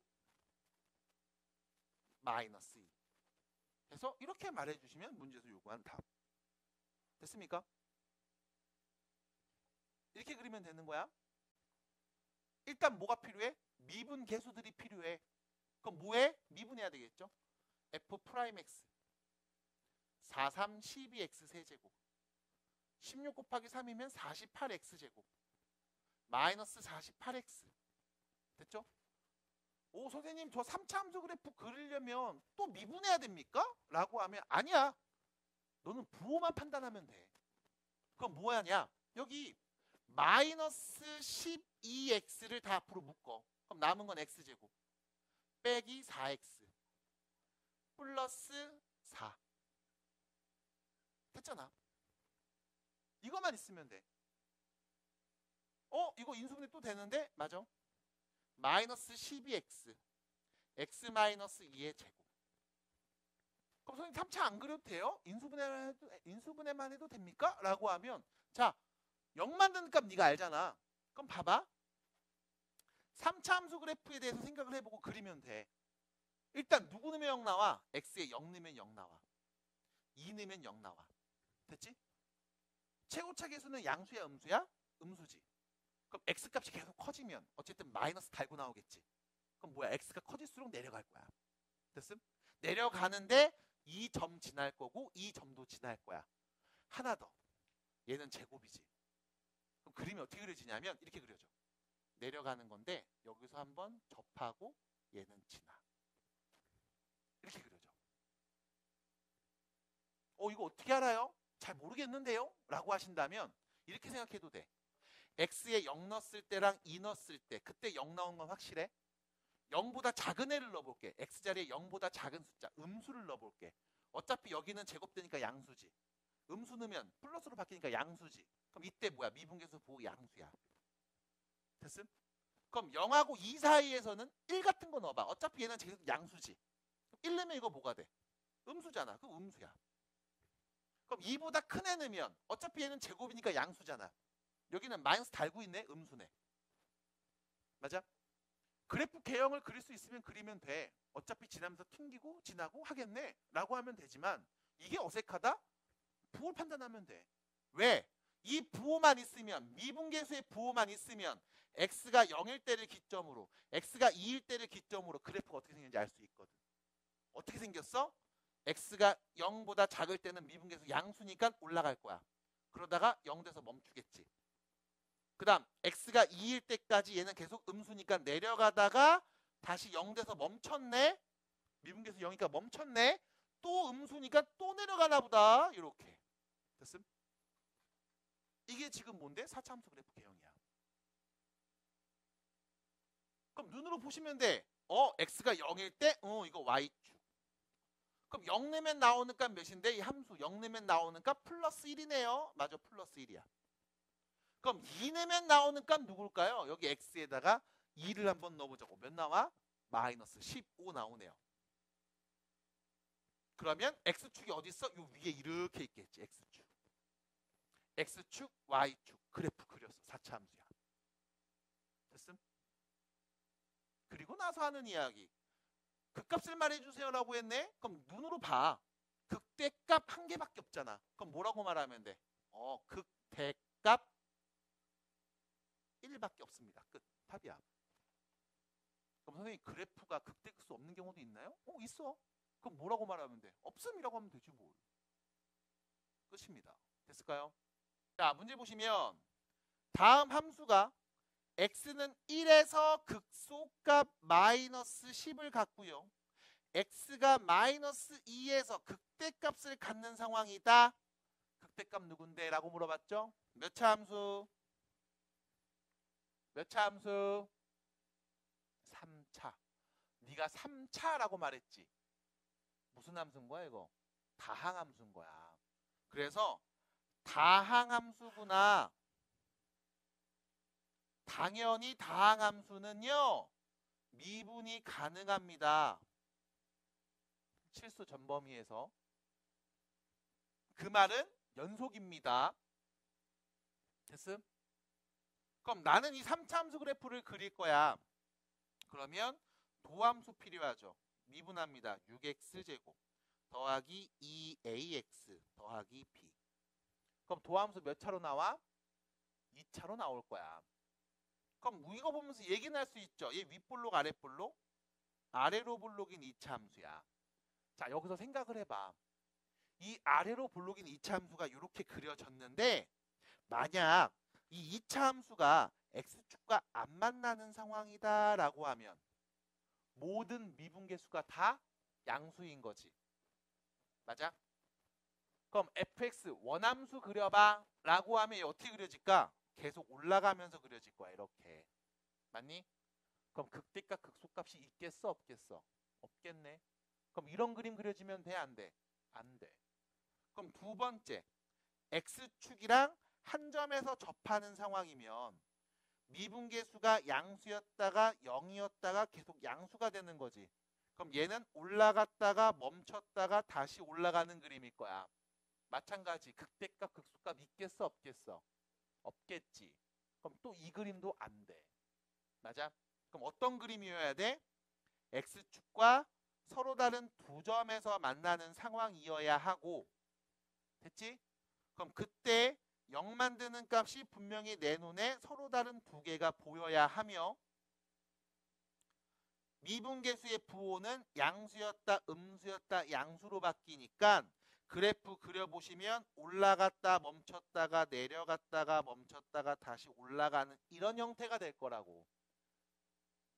[SPEAKER 1] 마이너스 2. 그래서 이렇게 말해주시면 문제에서 요구한 답. 됐습니까? 이렇게 그리면 되는 거야. 일단 뭐가 필요해? 미분 계수들이 필요해. 그럼 뭐해? 미분해야 되겠죠? f 프라임 x 4, 3, 12x 세제곱 16 곱하기 3이면 48x 제곱 마이너스 48x. 됐죠? 오 선생님 저 3차 함수 그래프 그리려면 또 미분해야 됩니까? 라고 하면 아니야. 너는 부호만 판단하면 돼. 그럼 뭐 하냐? 여기 마이너스 12x를 다 앞으로 묶어. 그럼 남은 건 x제곱 빼기 4x 플러스 4. 됐잖아. 이것만 있으면 돼. 이거 인수분해 또 되는데? 맞아. 마이너스 12x x 마이너스 2의 제곱. 그럼 선생님 3차 안 그려도 돼요? 인수분해만 해도 됩니까? 라고 하면 자 0 만드는 값 네가 알잖아. 그럼 봐봐. 3차 함수 그래프에 대해서 생각을 해보고 그리면 돼. 일단 누구 넣으면 0 나와? x에 0 넣으면 0 나와. 2 넣으면 0 나와. 됐지? 최고차 계수는 양수야 음수야? 음수지. 그럼 x값이 계속 커지면 어쨌든 마이너스 달고 나오겠지. 그럼 뭐야? x가 커질수록 내려갈 거야. 됐음? 내려가는데 2점 지날 거고 2점도 지날 거야. 하나 더. 얘는 제곱이지. 그럼 그림이 어떻게 그려지냐면 이렇게 그려져. 내려가는 건데 여기서 한번 접하고 얘는 지나. 이렇게 그려져. 이거 어떻게 알아요? 잘 모르겠는데요? 라고 하신다면 이렇게 생각해도 돼. x에 0 넣었을 때랑 2 넣었을 때 그때 0 나온 건 확실해? 0보다 작은 애를 넣어볼게. x자리에 0보다 작은 숫자 음수를 넣어볼게. 어차피 여기는 제곱되니까 양수지. 음수 넣으면 플러스로 바뀌니까 양수지. 그럼 이때 뭐야? 미분계수 부호 양수야. 됐음? 그럼 0하고 2 사이에서는 1 같은 거 넣어봐. 어차피 얘는 계속 양수지. 1 넣으면 이거 뭐가 돼? 음수잖아. 그럼 음수야. 그럼 2보다 큰 애 넣으면 어차피 얘는 제곱이니까 양수잖아. 여기는 마이너스 달고 있네. 음수네. 맞아? 그래프 개형을 그릴 수 있으면 그리면 돼. 어차피 지나면서 튕기고 지나고 하겠네 라고 하면 되지만 이게 어색하다? 부호를 판단하면 돼. 왜? 이 부호만 있으면 미분계수의 부호만 있으면 x가 0일 때를 기점으로 x가 2일 때를 기점으로 그래프가 어떻게 생겼는지 알 수 있거든. 어떻게 생겼어? x가 0보다 작을 때는 미분계수 양수니까 올라갈 거야. 그러다가 0 돼서 멈추겠지. 그 다음 x가 2일 때까지 얘는 계속 음수니까 내려가다가 다시 0 돼서 멈췄네. 미분계수 0이니까 멈췄네. 또 음수니까 또 내려가나 보다. 이렇게. 됐음? 이게 지금 뭔데? 4차 함수 그래프 개형이야. 그럼 눈으로 보시면 돼. x가 0일 때 이거 y축. 그럼 0 내면 나오는 값 몇인데? 이 함수 0 내면 나오는 값 플러스 1이네요. 맞아. 플러스 1이야. 그럼 2 내면 나오는 값 누굴까요? 여기 x에다가 2를 한번 넣어보자고. 몇 나와? 마이너스 15 나오네요. 그러면 x축이 어디 있어? 요 위에 이렇게 있겠지. x축. x축, y축. 그래프 그렸어. 4차 함수야. 됐음? 그리고 나서 하는 이야기. 극값을 말해주세요라고 했네? 그럼 눈으로 봐. 극대값 한 개밖에 없잖아. 그럼 뭐라고 말하면 돼? 극대값 1밖에 없습니다. 끝. 답이야. 그럼 선생님 그래프가 극대값 없는 경우도 있나요? 있어. 그럼 뭐라고 말하면 돼? 없음이라고 하면 되지 뭘. 끝입니다. 됐을까요? 자, 문제 보시면 다음 함수가 x는 1에서 극소값 마이너스 10을 갖고요. x가 마이너스 2에서 극대값을 갖는 상황이다. 극대값 누군데? 라고 물어봤죠? 몇 차 함수? 몇 차 함수? 3차. 네가 3차라고 말했지. 무슨 함수인 거야 이거? 다항함수인 거야. 그래서 다항함수구나. 당연히 다항함수는요. 미분이 가능합니다. 실수 전범위에서. 그 말은 연속입니다. 됐음? 그럼 나는 이 3차 함수 그래프를 그릴 거야. 그러면 도함수 필요하죠. 미분합니다. 6x제곱 더하기 2ax 더하기 b. 그럼 도함수 몇 차로 나와? 2차로 나올 거야. 그럼 이거 보면서 얘기는 할 수 있죠. 얘 윗볼록 아랫볼록? 아래로 볼록인 2차 함수야. 자, 여기서 생각을 해봐. 이 아래로 볼록인 2차 함수가 이렇게 그려졌는데 만약 이 2차 함수가 x축과 안 만나는 상황이다 라고 하면 모든 미분계수가 다 양수인 거지. 맞아? 그럼 fx 원함수 그려봐 라고 하면 어떻게 그려질까? 계속 올라가면서 그려질 거야. 이렇게. 맞니? 그럼 극대값 극소값이 있겠어 없겠어? 없겠네. 그럼 이런 그림 그려지면 돼 안 돼? 안 돼. 그럼 두 번째 x축이랑 한 점에서 접하는 상황이면 미분계수가 양수였다가 0이었다가 계속 양수가 되는 거지. 그럼 얘는 올라갔다가 멈췄다가 다시 올라가는 그림일 거야. 마찬가지 극대값 극소값 있겠어 없겠어? 없겠지. 그럼 또 이 그림도 안 돼. 맞아? 그럼 어떤 그림이어야 돼? x축과 서로 다른 두 점에서 만나는 상황이어야 하고. 됐지? 그럼 그때 0 만드는 값이 분명히 내 눈에 서로 다른 두 개가 보여야 하며 미분계수의 부호는 양수였다 음수였다 양수로 바뀌니까 그래프 그려보시면 올라갔다 멈췄다가 내려갔다가 멈췄다가 다시 올라가는 이런 형태가 될 거라고.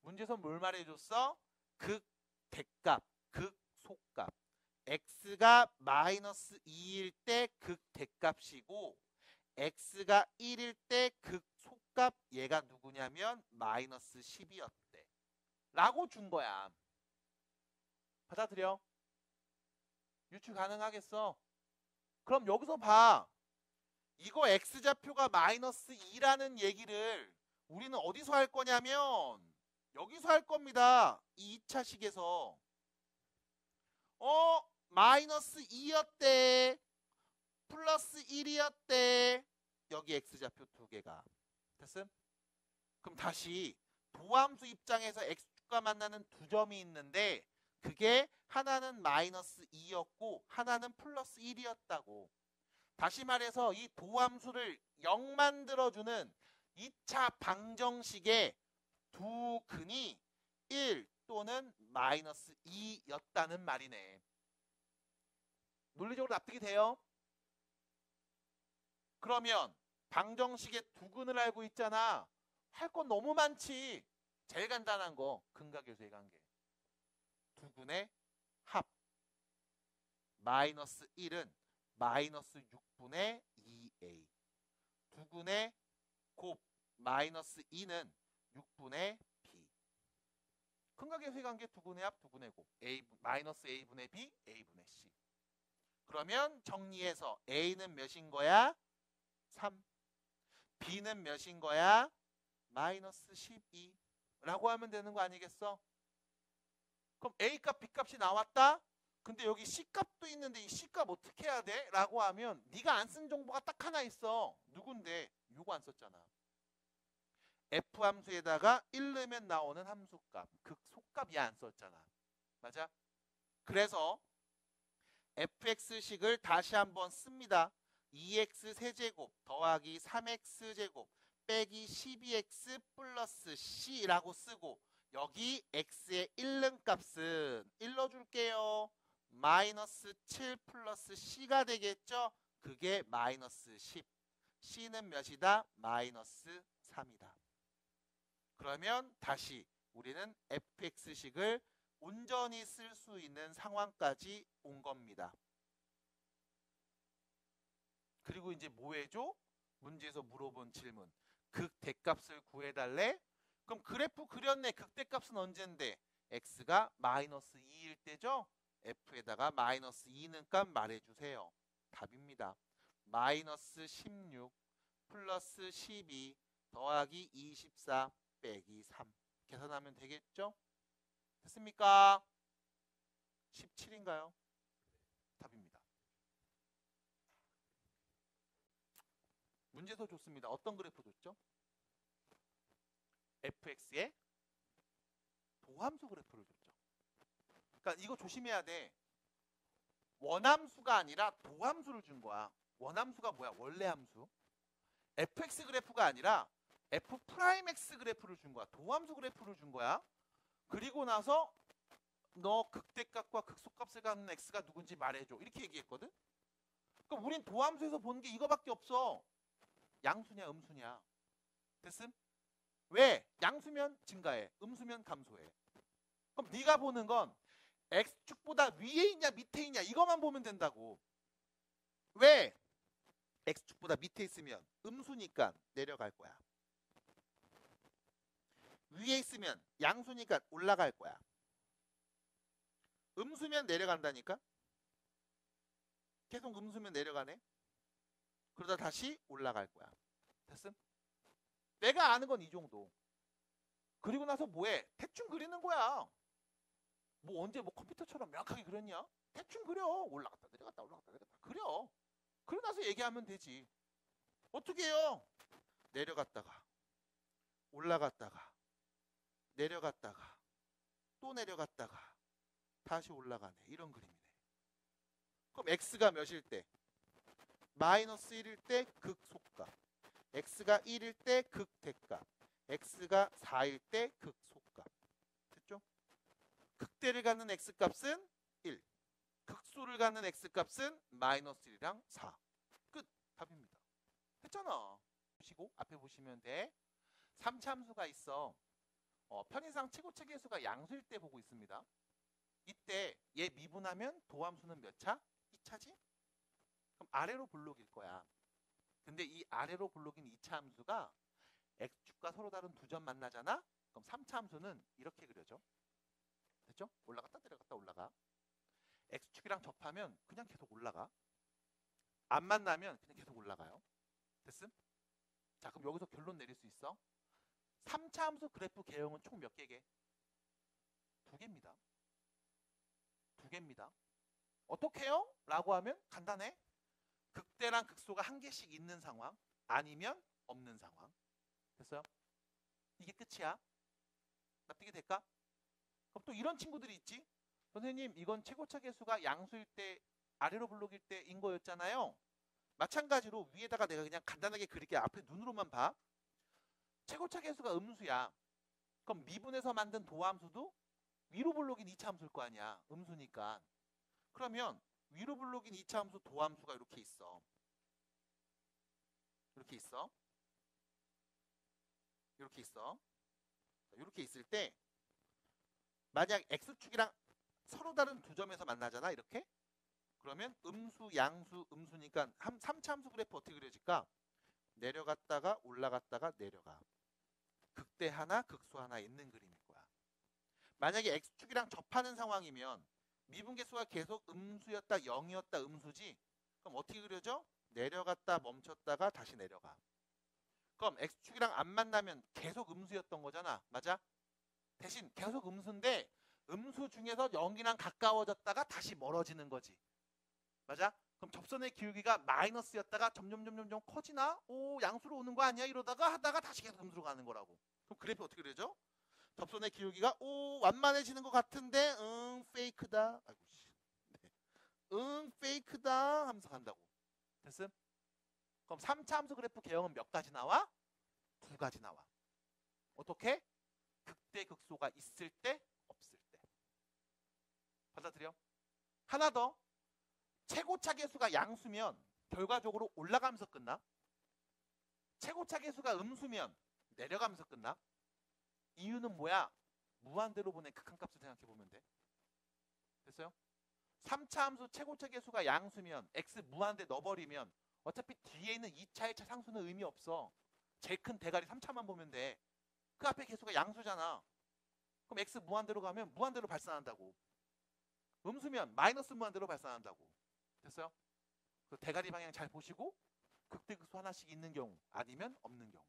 [SPEAKER 1] 문제에서 뭘 말해줬어? 극대값, 극소값. x가 마이너스 2일 때 극대값이고 x가 1일 때 극소값 얘가 누구냐면 마이너스 10이었대. 라고 준 거야. 받아들여? 유추 가능하겠어? 그럼 여기서 봐. 이거 x좌표가 마이너스 2라는 얘기를 우리는 어디서 할 거냐면 여기서 할 겁니다. 이 2차식에서. 마이너스 2였대. 플러스 1이었대. 여기 x좌표 두 개가. 됐음? 그럼 다시 도함수 입장에서 x축과 만나는 두 점이 있는데 그게 하나는 마이너스 2였고 하나는 플러스 1이었다고. 다시 말해서 이 도함수를 0 만들어주는 2차 방정식의 두 근이 1 또는 마이너스 2였다는 말이네. 논리적으로 납득이 돼요? 그러면 방정식의 두 근을 알고 있잖아. 할 건 너무 많지. 제일 간단한 거 근각계수의 관계. 두 근의 합. 마이너스 1은 마이너스 6분의 2a. 두 근의 곱. 마이너스 2는 6분의 b. 근각계수의 관계 두 근의 합, 두 근의 곱. a 마이너스 a분의 b, a분의 c. 그러면 정리해서 a는 몇인 거야? 3. b는 몇인 거야? 마이너스 12 라고 하면 되는 거 아니겠어? 그럼 A값, B값이 나왔다? 근데 여기 C값도 있는데 이 C값 어떻게 해야 돼? 라고 하면 네가 안 쓴 정보가 딱 하나 있어. 누군데? 요거 안 썼잖아. f 함수에다가 1 넣으면 나오는 함수값, 극소값이 안 썼잖아. 맞아? 그래서 fx식을 다시 한번 씁니다. 2x 세제곱 더하기 3x 제곱 빼기 12x 플러스 c라고 쓰고 여기 x의 1는 값은 1 넣어줄게요. 마이너스 7 플러스 c가 되겠죠? 그게 마이너스 10. c는 몇이다? 마이너스 3이다. 그러면 다시 우리는 fx식을 온전히 쓸 수 있는 상황까지 온 겁니다. 그리고 이제 뭐 해줘? 문제에서 물어본 질문. 극대값을 구해달래? 그럼 그래프 그렸네. 극대값은 언젠데? x가 마이너스 2일 때죠? f에다가 마이너스 2는 값 말해주세요. 답입니다. 마이너스 16 플러스 12 더하기 24 빼기 3. 계산하면 되겠죠? 됐습니까? 17인가요? 답입니다. 문제도 좋습니다. 어떤 그래프 줬죠? fx의 도함수 그래프를 줬죠. 그러니까 이거 조심해야 돼. 원함수가 아니라 도함수를 준 거야. 원함수가 뭐야? 원래 함수. fx 그래프가 아니라 f'x 그래프를 준 거야. 도함수 그래프를 준 거야. 그리고 나서 너 극대값과 극소값을 갖는 x가 누군지 말해줘. 이렇게 얘기했거든. 그럼 우린 도함수에서 본 게 이거밖에 없어. 양수냐 음수냐. 됐음? 왜? 양수면 증가해. 음수면 감소해. 그럼 네가 보는 건 x축보다 위에 있냐 밑에 있냐 이것만 보면 된다고. 왜? x축보다 밑에 있으면 음수니까 내려갈 거야. 위에 있으면 양수니까 올라갈 거야. 음수면 내려간다니까? 계속 음수면 내려가네? 그러다 다시 올라갈 거야. 됐음? 내가 아는 건 이 정도. 그리고 나서 뭐해? 대충 그리는 거야. 뭐 언제 뭐 컴퓨터처럼 명확하게 그렸냐? 대충 그려. 올라갔다 내려갔다 올라갔다 내려갔다 그려. 그러고 나서 얘기하면 되지. 어떻게 해요? 내려갔다가 올라갔다가 내려갔다가 또 내려갔다가 다시 올라가네. 이런 그림이네. 그럼 x가 몇일 때? 마이너스 1일 때 극소값, x가 1일 때 극대값, x가 4일 때 극소값. 됐죠? 극대를 갖는 x값은 1, 극소를 갖는 x값은 마이너스 1이랑 4. 끝. 답입니다. 했잖아. 보시고 앞에 보시면 돼. 3차함수가 있어. 편의상 최고차 계수가 양수일 때 보고 있습니다. 이때 얘 미분하면 도함수는 몇 차? 2차지? 그럼 아래로 블록일 거야. 근데 이 아래로 블록인 2차 함수가 x축과 서로 다른 두 점 만나잖아? 그럼 3차 함수는 이렇게 그려져. 됐죠? 올라갔다 내려갔다 올라가. x축이랑 접하면 그냥 계속 올라가. 안 만나면 그냥 계속 올라가요. 됐음? 자, 그럼 여기서 결론 내릴 수 있어. 3차 함수 그래프 개형은 총 몇 개게? 2개입니다. 2개입니다. 어떻게 해요? 라고 하면 간단해. 극대랑 극소가 한 개씩 있는 상황 아니면 없는 상황. 됐어요? 이게 끝이야. 납득이 될까? 그럼 또 이런 친구들이 있지. 선생님 이건 최고차 계수가 양수일 때 아래로 블록일 때인 거였잖아요. 마찬가지로 위에다가 내가 그냥 간단하게 그릴게. 앞에 눈으로만 봐. 최고차 계수가 음수야. 그럼 미분에서 만든 도함수도 위로 블록인 2차 함수일 거 아니야. 음수니까. 그러면 위로 블록인 2차 함수 도함수가 이렇게 있어. 이렇게 있어. 이렇게 있어. 이렇게 있을 때 만약 x축이랑 서로 다른 두 점에서 만나잖아. 이렇게. 그러면 음수, 양수, 음수니까 3차 함수 그래프 어떻게 그려질까? 내려갔다가 올라갔다가 내려가. 극대 하나, 극소 하나 있는 그림일 거야. 만약에 x축이랑 접하는 상황이면 미분계수가 계속 음수였다, 0이었다, 음수지? 그럼 어떻게 그려져? 내려갔다 멈췄다가 다시 내려가. 그럼 x축이랑 안 만나면 계속 음수였던 거잖아. 맞아? 대신 계속 음수인데 음수 중에서 0이랑 가까워졌다가 다시 멀어지는 거지. 맞아? 그럼 접선의 기울기가 마이너스였다가 점점 커지나? 오, 양수로 오는 거 아니야? 이러다가 하다가 다시 계속 음수로 가는 거라고. 그럼 그래프 어떻게 되죠? 접선의 기울기가 오, 완만해지는 것 같은데 페이크다. 아이고 씨. 네. 페이크다 하면서 간다고. 됐음? 그럼 3차 함수 그래프 개형은 몇 가지 나와? 2가지 나와. 어떻게? 극대 극소가 있을 때, 없을 때. 받아들여? 하나 더. 최고차 계수가 양수면 결과적으로 올라가면서 끝나? 최고차 계수가 음수면 내려가면서 끝나? 이유는 뭐야? 무한대로 보낸 극한값을 생각해보면 돼. 됐어요? 3차 함수 최고차 계수가 양수면 x 무한대 넣어버리면 어차피 뒤에 있는 2차, 1차 상수는 의미 없어. 제일 큰 대가리 3차만 보면 돼. 그 앞에 계수가 양수잖아. 그럼 x 무한대로 가면 무한대로 발산한다고. 음수면 마이너스 무한대로 발산한다고. 됐어요? 그 대가리 방향 잘 보시고 극대극소 하나씩 있는 경우 아니면 없는 경우.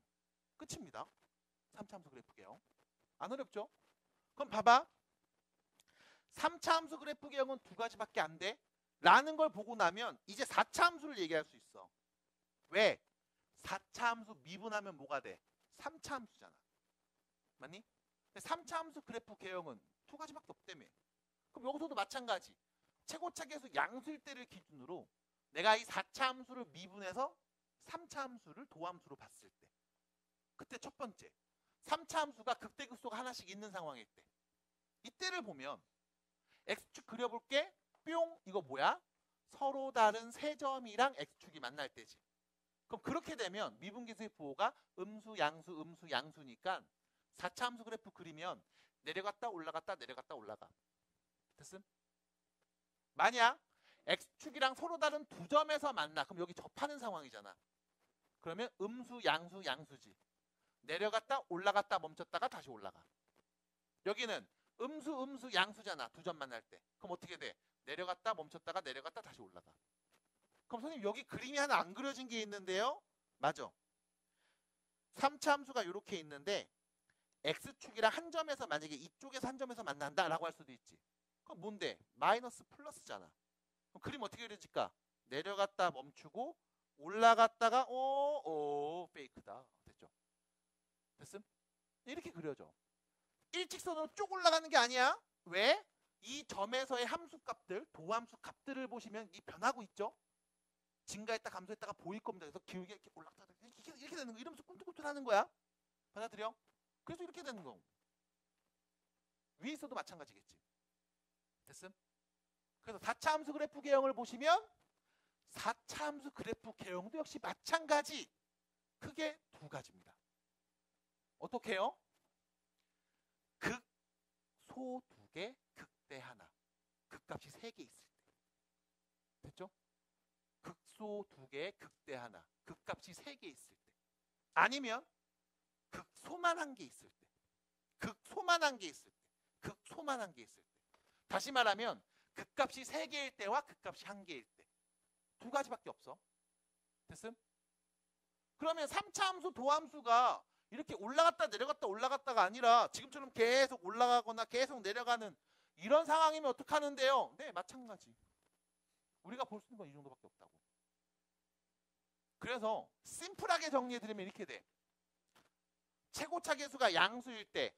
[SPEAKER 1] 끝입니다. 3차 함수 그래프 개형. 안 어렵죠? 그럼 봐봐. 3차 함수 그래프 개형은 2가지밖에 안 돼. 라는 걸 보고 나면 이제 4차 함수를 얘기할 수 있어. 왜? 4차 함수 미분하면 뭐가 돼? 3차 함수잖아. 맞니? 3차 함수 그래프 개형은 2가지밖에 없다며. 그럼 여기서도 마찬가지. 최고차 계수 양수일 때를 기준으로 내가 이 4차 함수를 미분해서 3차 함수를 도함수로 봤을 때. 그때 첫 번째. 3차 함수가 극대극소가 하나씩 있는 상황일 때. 이때를 보면 x축 그려볼게. 뿅. 이거 뭐야? 서로 다른 세 점이랑 x축이 만날 때지. 그럼 그렇게 되면 미분계수의 부호가 음수, 양수, 음수, 양수니까 4차 함수 그래프 그리면 내려갔다 올라갔다 내려갔다 올라가. 됐음? 만약 x축이랑 서로 다른 2점에서 만나. 그럼 여기 접하는 상황이잖아. 그러면 음수, 양수, 양수지. 내려갔다 올라갔다 멈췄다가 다시 올라가. 여기는 음수, 음수, 양수잖아. 2점 만날 때. 그럼 어떻게 돼? 내려갔다 멈췄다가 내려갔다 다시 올라가. 그럼 선생님 여기 그림이 하나 안 그려진 게 있는데요. 맞아. 3차 함수가 이렇게 있는데 x축이랑 한 점에서 만약에 이쪽에서 한 점에서 만난다라고 할 수도 있지. 그럼 뭔데? 마이너스 플러스잖아. 그럼 그림 어떻게 그려질까? 내려갔다 멈추고 올라갔다가 페이크다. 됐죠? 됐음? 이렇게 그려져. 일직선으로 쭉 올라가는 게 아니야. 왜? 이 점에서의 함수값들, 도함수 값들을 보시면 이 변하고 있죠? 증가했다 감소했다가 보일 겁니다. 그래서 기울기가 이렇게 올라갔다 이렇게 되는 거. 이러면서 꿈틀꿈틀하는 거야. 받아들여? 그래서 이렇게 되는 거. 위에 있어도 마찬가지겠지. 됐음? 그래서 4차 함수 그래프 개형을 보시면 4차 함수 그래프 개형도 역시 마찬가지. 크게 2가지입니다. 어떻게 해요? 극소 2개, 극대 하나. 극값이 3개 있을 때. 됐죠? 극소 2개, 극대 하나. 극값이 3개 있을 때. 아니면 극소만한 게 있을 때. 극소만한 게 있을 때. 극소만한 게 있을 때. 다시 말하면 극값이 3개일 때와 극값이 1개일 때. 2가지밖에 없어. 됐음? 그러면 3차 함수 도함수가 이렇게 올라갔다 내려갔다 올라갔다가 아니라 지금처럼 계속 올라가거나 계속 내려가는 이런 상황이면 어떡하는데요? 네, 마찬가지. 우리가 볼 수 있는 건 이 정도밖에 없다고. 그래서 심플하게 정리해드리면 이렇게 돼. 최고차 계수가 양수일 때,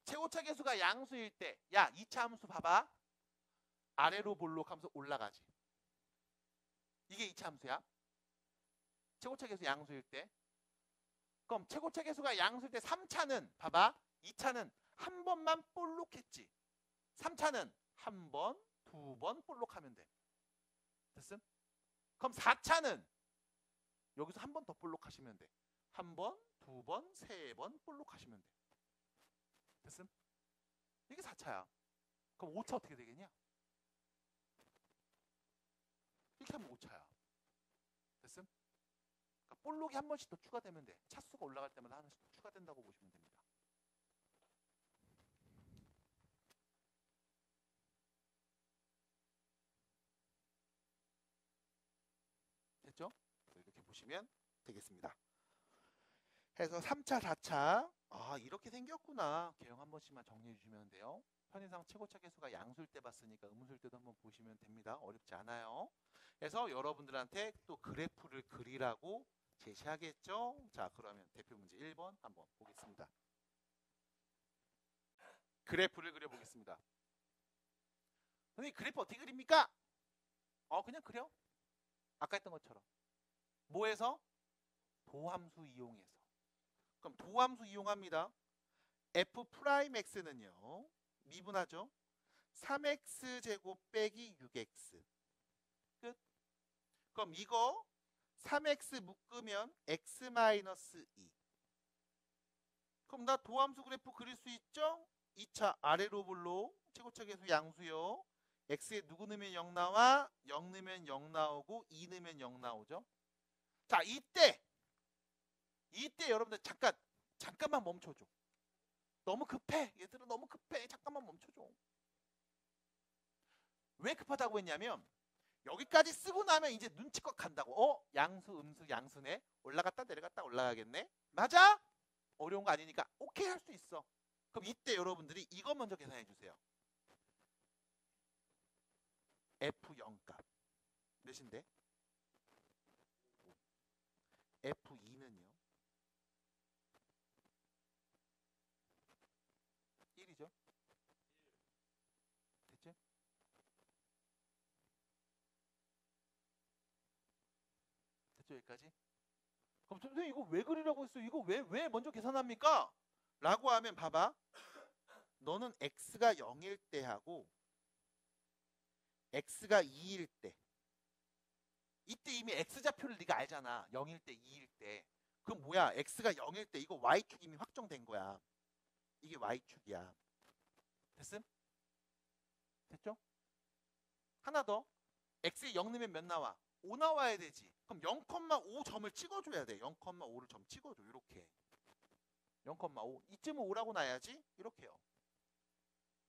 [SPEAKER 1] 최고차 계수가 양수일 때, 야, 2차 함수 봐봐. 아래로 볼록하면서 올라가지. 이게 2차 함수야. 최고차 계수 양수일 때. 그럼 최고차 계수가 양수일 때 3차는 봐봐. 2차는 한 번만 볼록했지. 3차는 한 번, 2번 볼록하면 돼. 됐음? 그럼 4차는 여기서 한 번 더 볼록하시면 돼. 한 번, 2번, 3번 볼록하시면 돼. 됐음? 이게 4차야. 그럼 5차 어떻게 되겠냐? 이렇게 하면 5차야. 됐음? 그러니까 볼록이 한 번씩 더 추가되면 돼. 차수가 올라갈 때마다 하나씩 더 추가된다고 보시면 됩니다. 됐죠? 이렇게 보시면 되겠습니다. 해서 3차, 4차 이렇게 생겼구나. 개형 한 번씩만 정리해 주시면 돼요. 편의상 최고차 계수가 양수일 때 봤으니까 음수일 때도 한번 보시면 됩니다. 어렵지 않아요. 그래서 여러분들한테 또 그래프를 그리라고 제시하겠죠. 자, 그러면 대표 문제 1번 한번 보겠습니다. 그래프를 그려보겠습니다. 선생님, 그래프 어떻게 그립니까? 그냥 그려. 아까 했던 것처럼. 뭐해서? 도함수 이용해서. 그럼 도함수 이용합니다. f'x는요. 미분하죠. 3x 제곱 빼기 6x. 끝. 그럼 이거 3x 묶으면 x-2. 그럼 나 도함수 그래프 그릴 수 있죠? 2차 아래로 볼로 최고차 계수 양수요. x에 누구 넣으면 0 나와? 0 넣으면 0 나오고 2 넣으면 0 나오죠. 자, 이때 여러분들 잠깐만 멈춰줘. 너무 급해. 얘들은 너무 급해. 잠깐만 멈춰줘. 왜 급하다고 했냐면 여기까지 쓰고 나면 이제 눈치껏 간다고. 양수, 음수, 양수네. 올라갔다 내려갔다 올라가겠네. 맞아? 어려운 거 아니니까 오케이 할 수 있어. 그럼 이때 여러분들이 이거 먼저 계산해 주세요. F0 값 몇인데? F2는요? 1이죠? 됐지? 됐죠 여기까지? 그럼 선생님 이거 왜 그리라고 했어? 이거 왜 먼저 계산합니까? 라고 하면 봐봐. 너는 x가 0일 때 하고 x가 2일 때 이때 이미 x좌표를 네가 알잖아. 0일 때 2일 때. 그럼 뭐야? x가 0일 때 이거 y축 이미 확정된 거야. 이게 y축이야. 됐음? 됐죠? 하나 더. x에 0 넣으면 몇 나와? 5 나와야 되지. 그럼 0,5 점을 찍어줘야 돼. 0,5를 점 찍어줘. 이렇게. 0,5. 이쯤은 5라고 놔야지. 이렇게요.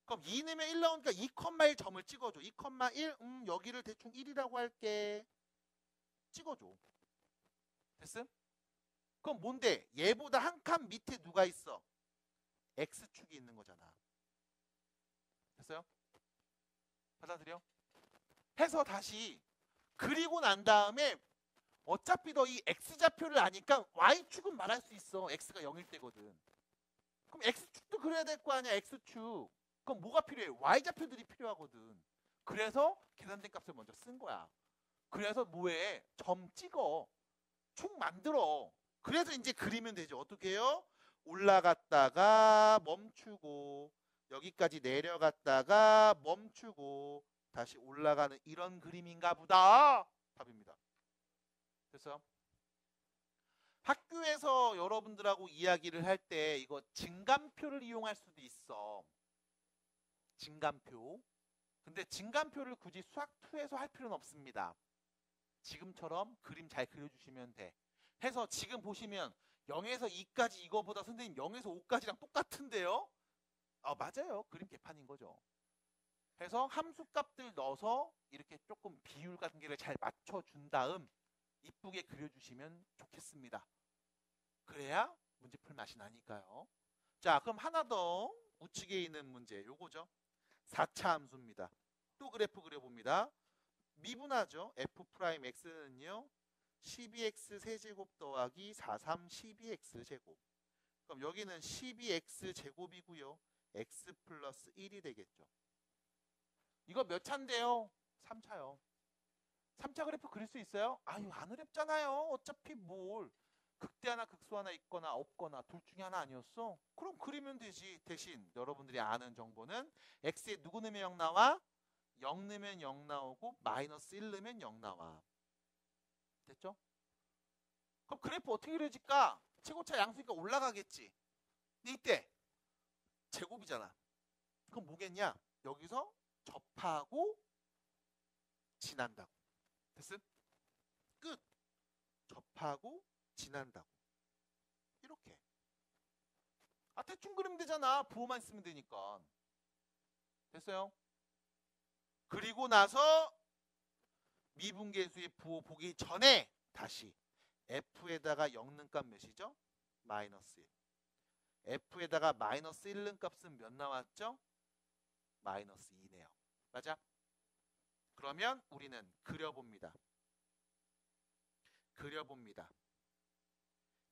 [SPEAKER 1] 그럼 2 넣으면 1 나오니까 2,1 점을 찍어줘. 2,1 여기를 대충 1이라고 할게. 찍어줘. 됐음? 그럼 뭔데? 얘보다 한 칸 밑에 누가 있어? x축이 있는 거잖아. 됐어요? 받아들여? 해서 다시 그리고 난 다음에 어차피 너 이 x좌표를 아니까 y축은 말할 수 있어. x가 0일 때거든. 그럼 x축도 그려야 될 거 아니야. x축. 그럼 뭐가 필요해? y좌표들이 필요하거든. 그래서 계산된 값을 먼저 쓴 거야. 그래서 뭐해? 점 찍어. 축 만들어. 그래서 이제 그리면 되죠. 어떻게 해요? 올라갔다가 멈추고 여기까지 내려갔다가 멈추고 다시 올라가는 이런 그림인가 보다. 답입니다. 됐어요? 학교에서 여러분들하고 이야기를 할 때 이거 증감표를 이용할 수도 있어. 증감표. 근데 증감표를 굳이 수학2에서 할 필요는 없습니다. 지금처럼 그림 잘 그려주시면 돼. 해서 지금 보시면 0에서 2까지 이거보다 선생님 0에서 5까지랑 똑같은데요? 맞아요. 그림 개판인 거죠. 해서 함수값들 넣어서 이렇게 조금 비율 관계를 잘 맞춰준 다음 이쁘게 그려주시면 좋겠습니다. 그래야 문제 풀 맛이 나니까요. 자, 그럼 하나 더 우측에 있는 문제 요거죠. 4차 함수입니다. 또 그래프 그려봅니다. 미분하죠. f'x는요. 12x 세제곱 더하기 43 12x 제곱. 그럼 여기는 12x 제곱이고요. x 플러스 1이 되겠죠. 이거 몇 차인데요? 3차요. 3차 그래프 그릴 수 있어요? 아유, 안 어렵잖아요. 어차피 뭘. 극대 하나 극소 하나 있거나 없거나 둘 중에 하나 아니었어? 그럼 그리면 되지. 대신 여러분들이 아는 정보는 x에 누구 넣으면 0 나와? 0 넣으면 0 나오고 마이너스 1 넣으면 0 나와. 됐죠? 그럼 그래프 어떻게 그려질까? 최고차 양수니까 올라가겠지. 근데 이때 제곱이잖아. 그럼 뭐겠냐? 여기서 접하고 지난다고. 됐음? 끝. 접하고 지난다고. 이렇게. 대충 그리면 되잖아. 부호만 쓰면 되니까. 됐어요? 그리고 나서 미분계수의 부호 보기 전에 다시 f에다가 0는 값 몇이죠? 마이너스 1. f에다가 마이너스 1는 값은 몇 나왔죠? 마이너스 2네요. 맞아? 그러면 우리는 그려봅니다. 그려봅니다.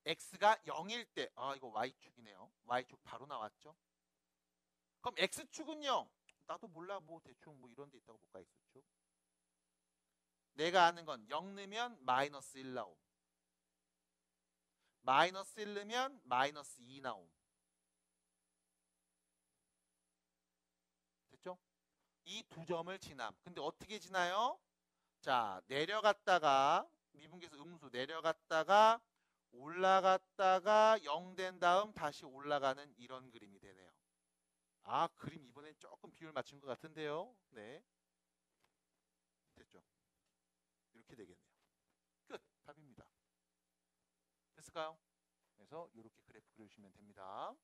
[SPEAKER 1] x가 0일 때, 이거 y축이네요. y축 바로 나왔죠. 그럼 x축은요. 나도 몰라. 뭐 대충 뭐 이런 데 있다고 볼까 x축. 내가 아는 건 0 넣으면 마이너스 1 나옴. 마이너스 1 넣으면 마이너스 2 나옴. 됐죠? 이 두 점을 지남. 근데 어떻게 지나요? 자, 내려갔다가 미분계에서 음수 내려갔다가 올라갔다가 0 된 다음 다시 올라가는 이런 그림이 되네요. 아, 그림 이번엔 조금 비율 맞춘 것 같은데요. 네. 됐죠? 이렇게 되겠네요. 끝. 답입니다. 됐을까요? 그래서 이렇게 그래프 그려주시면 됩니다.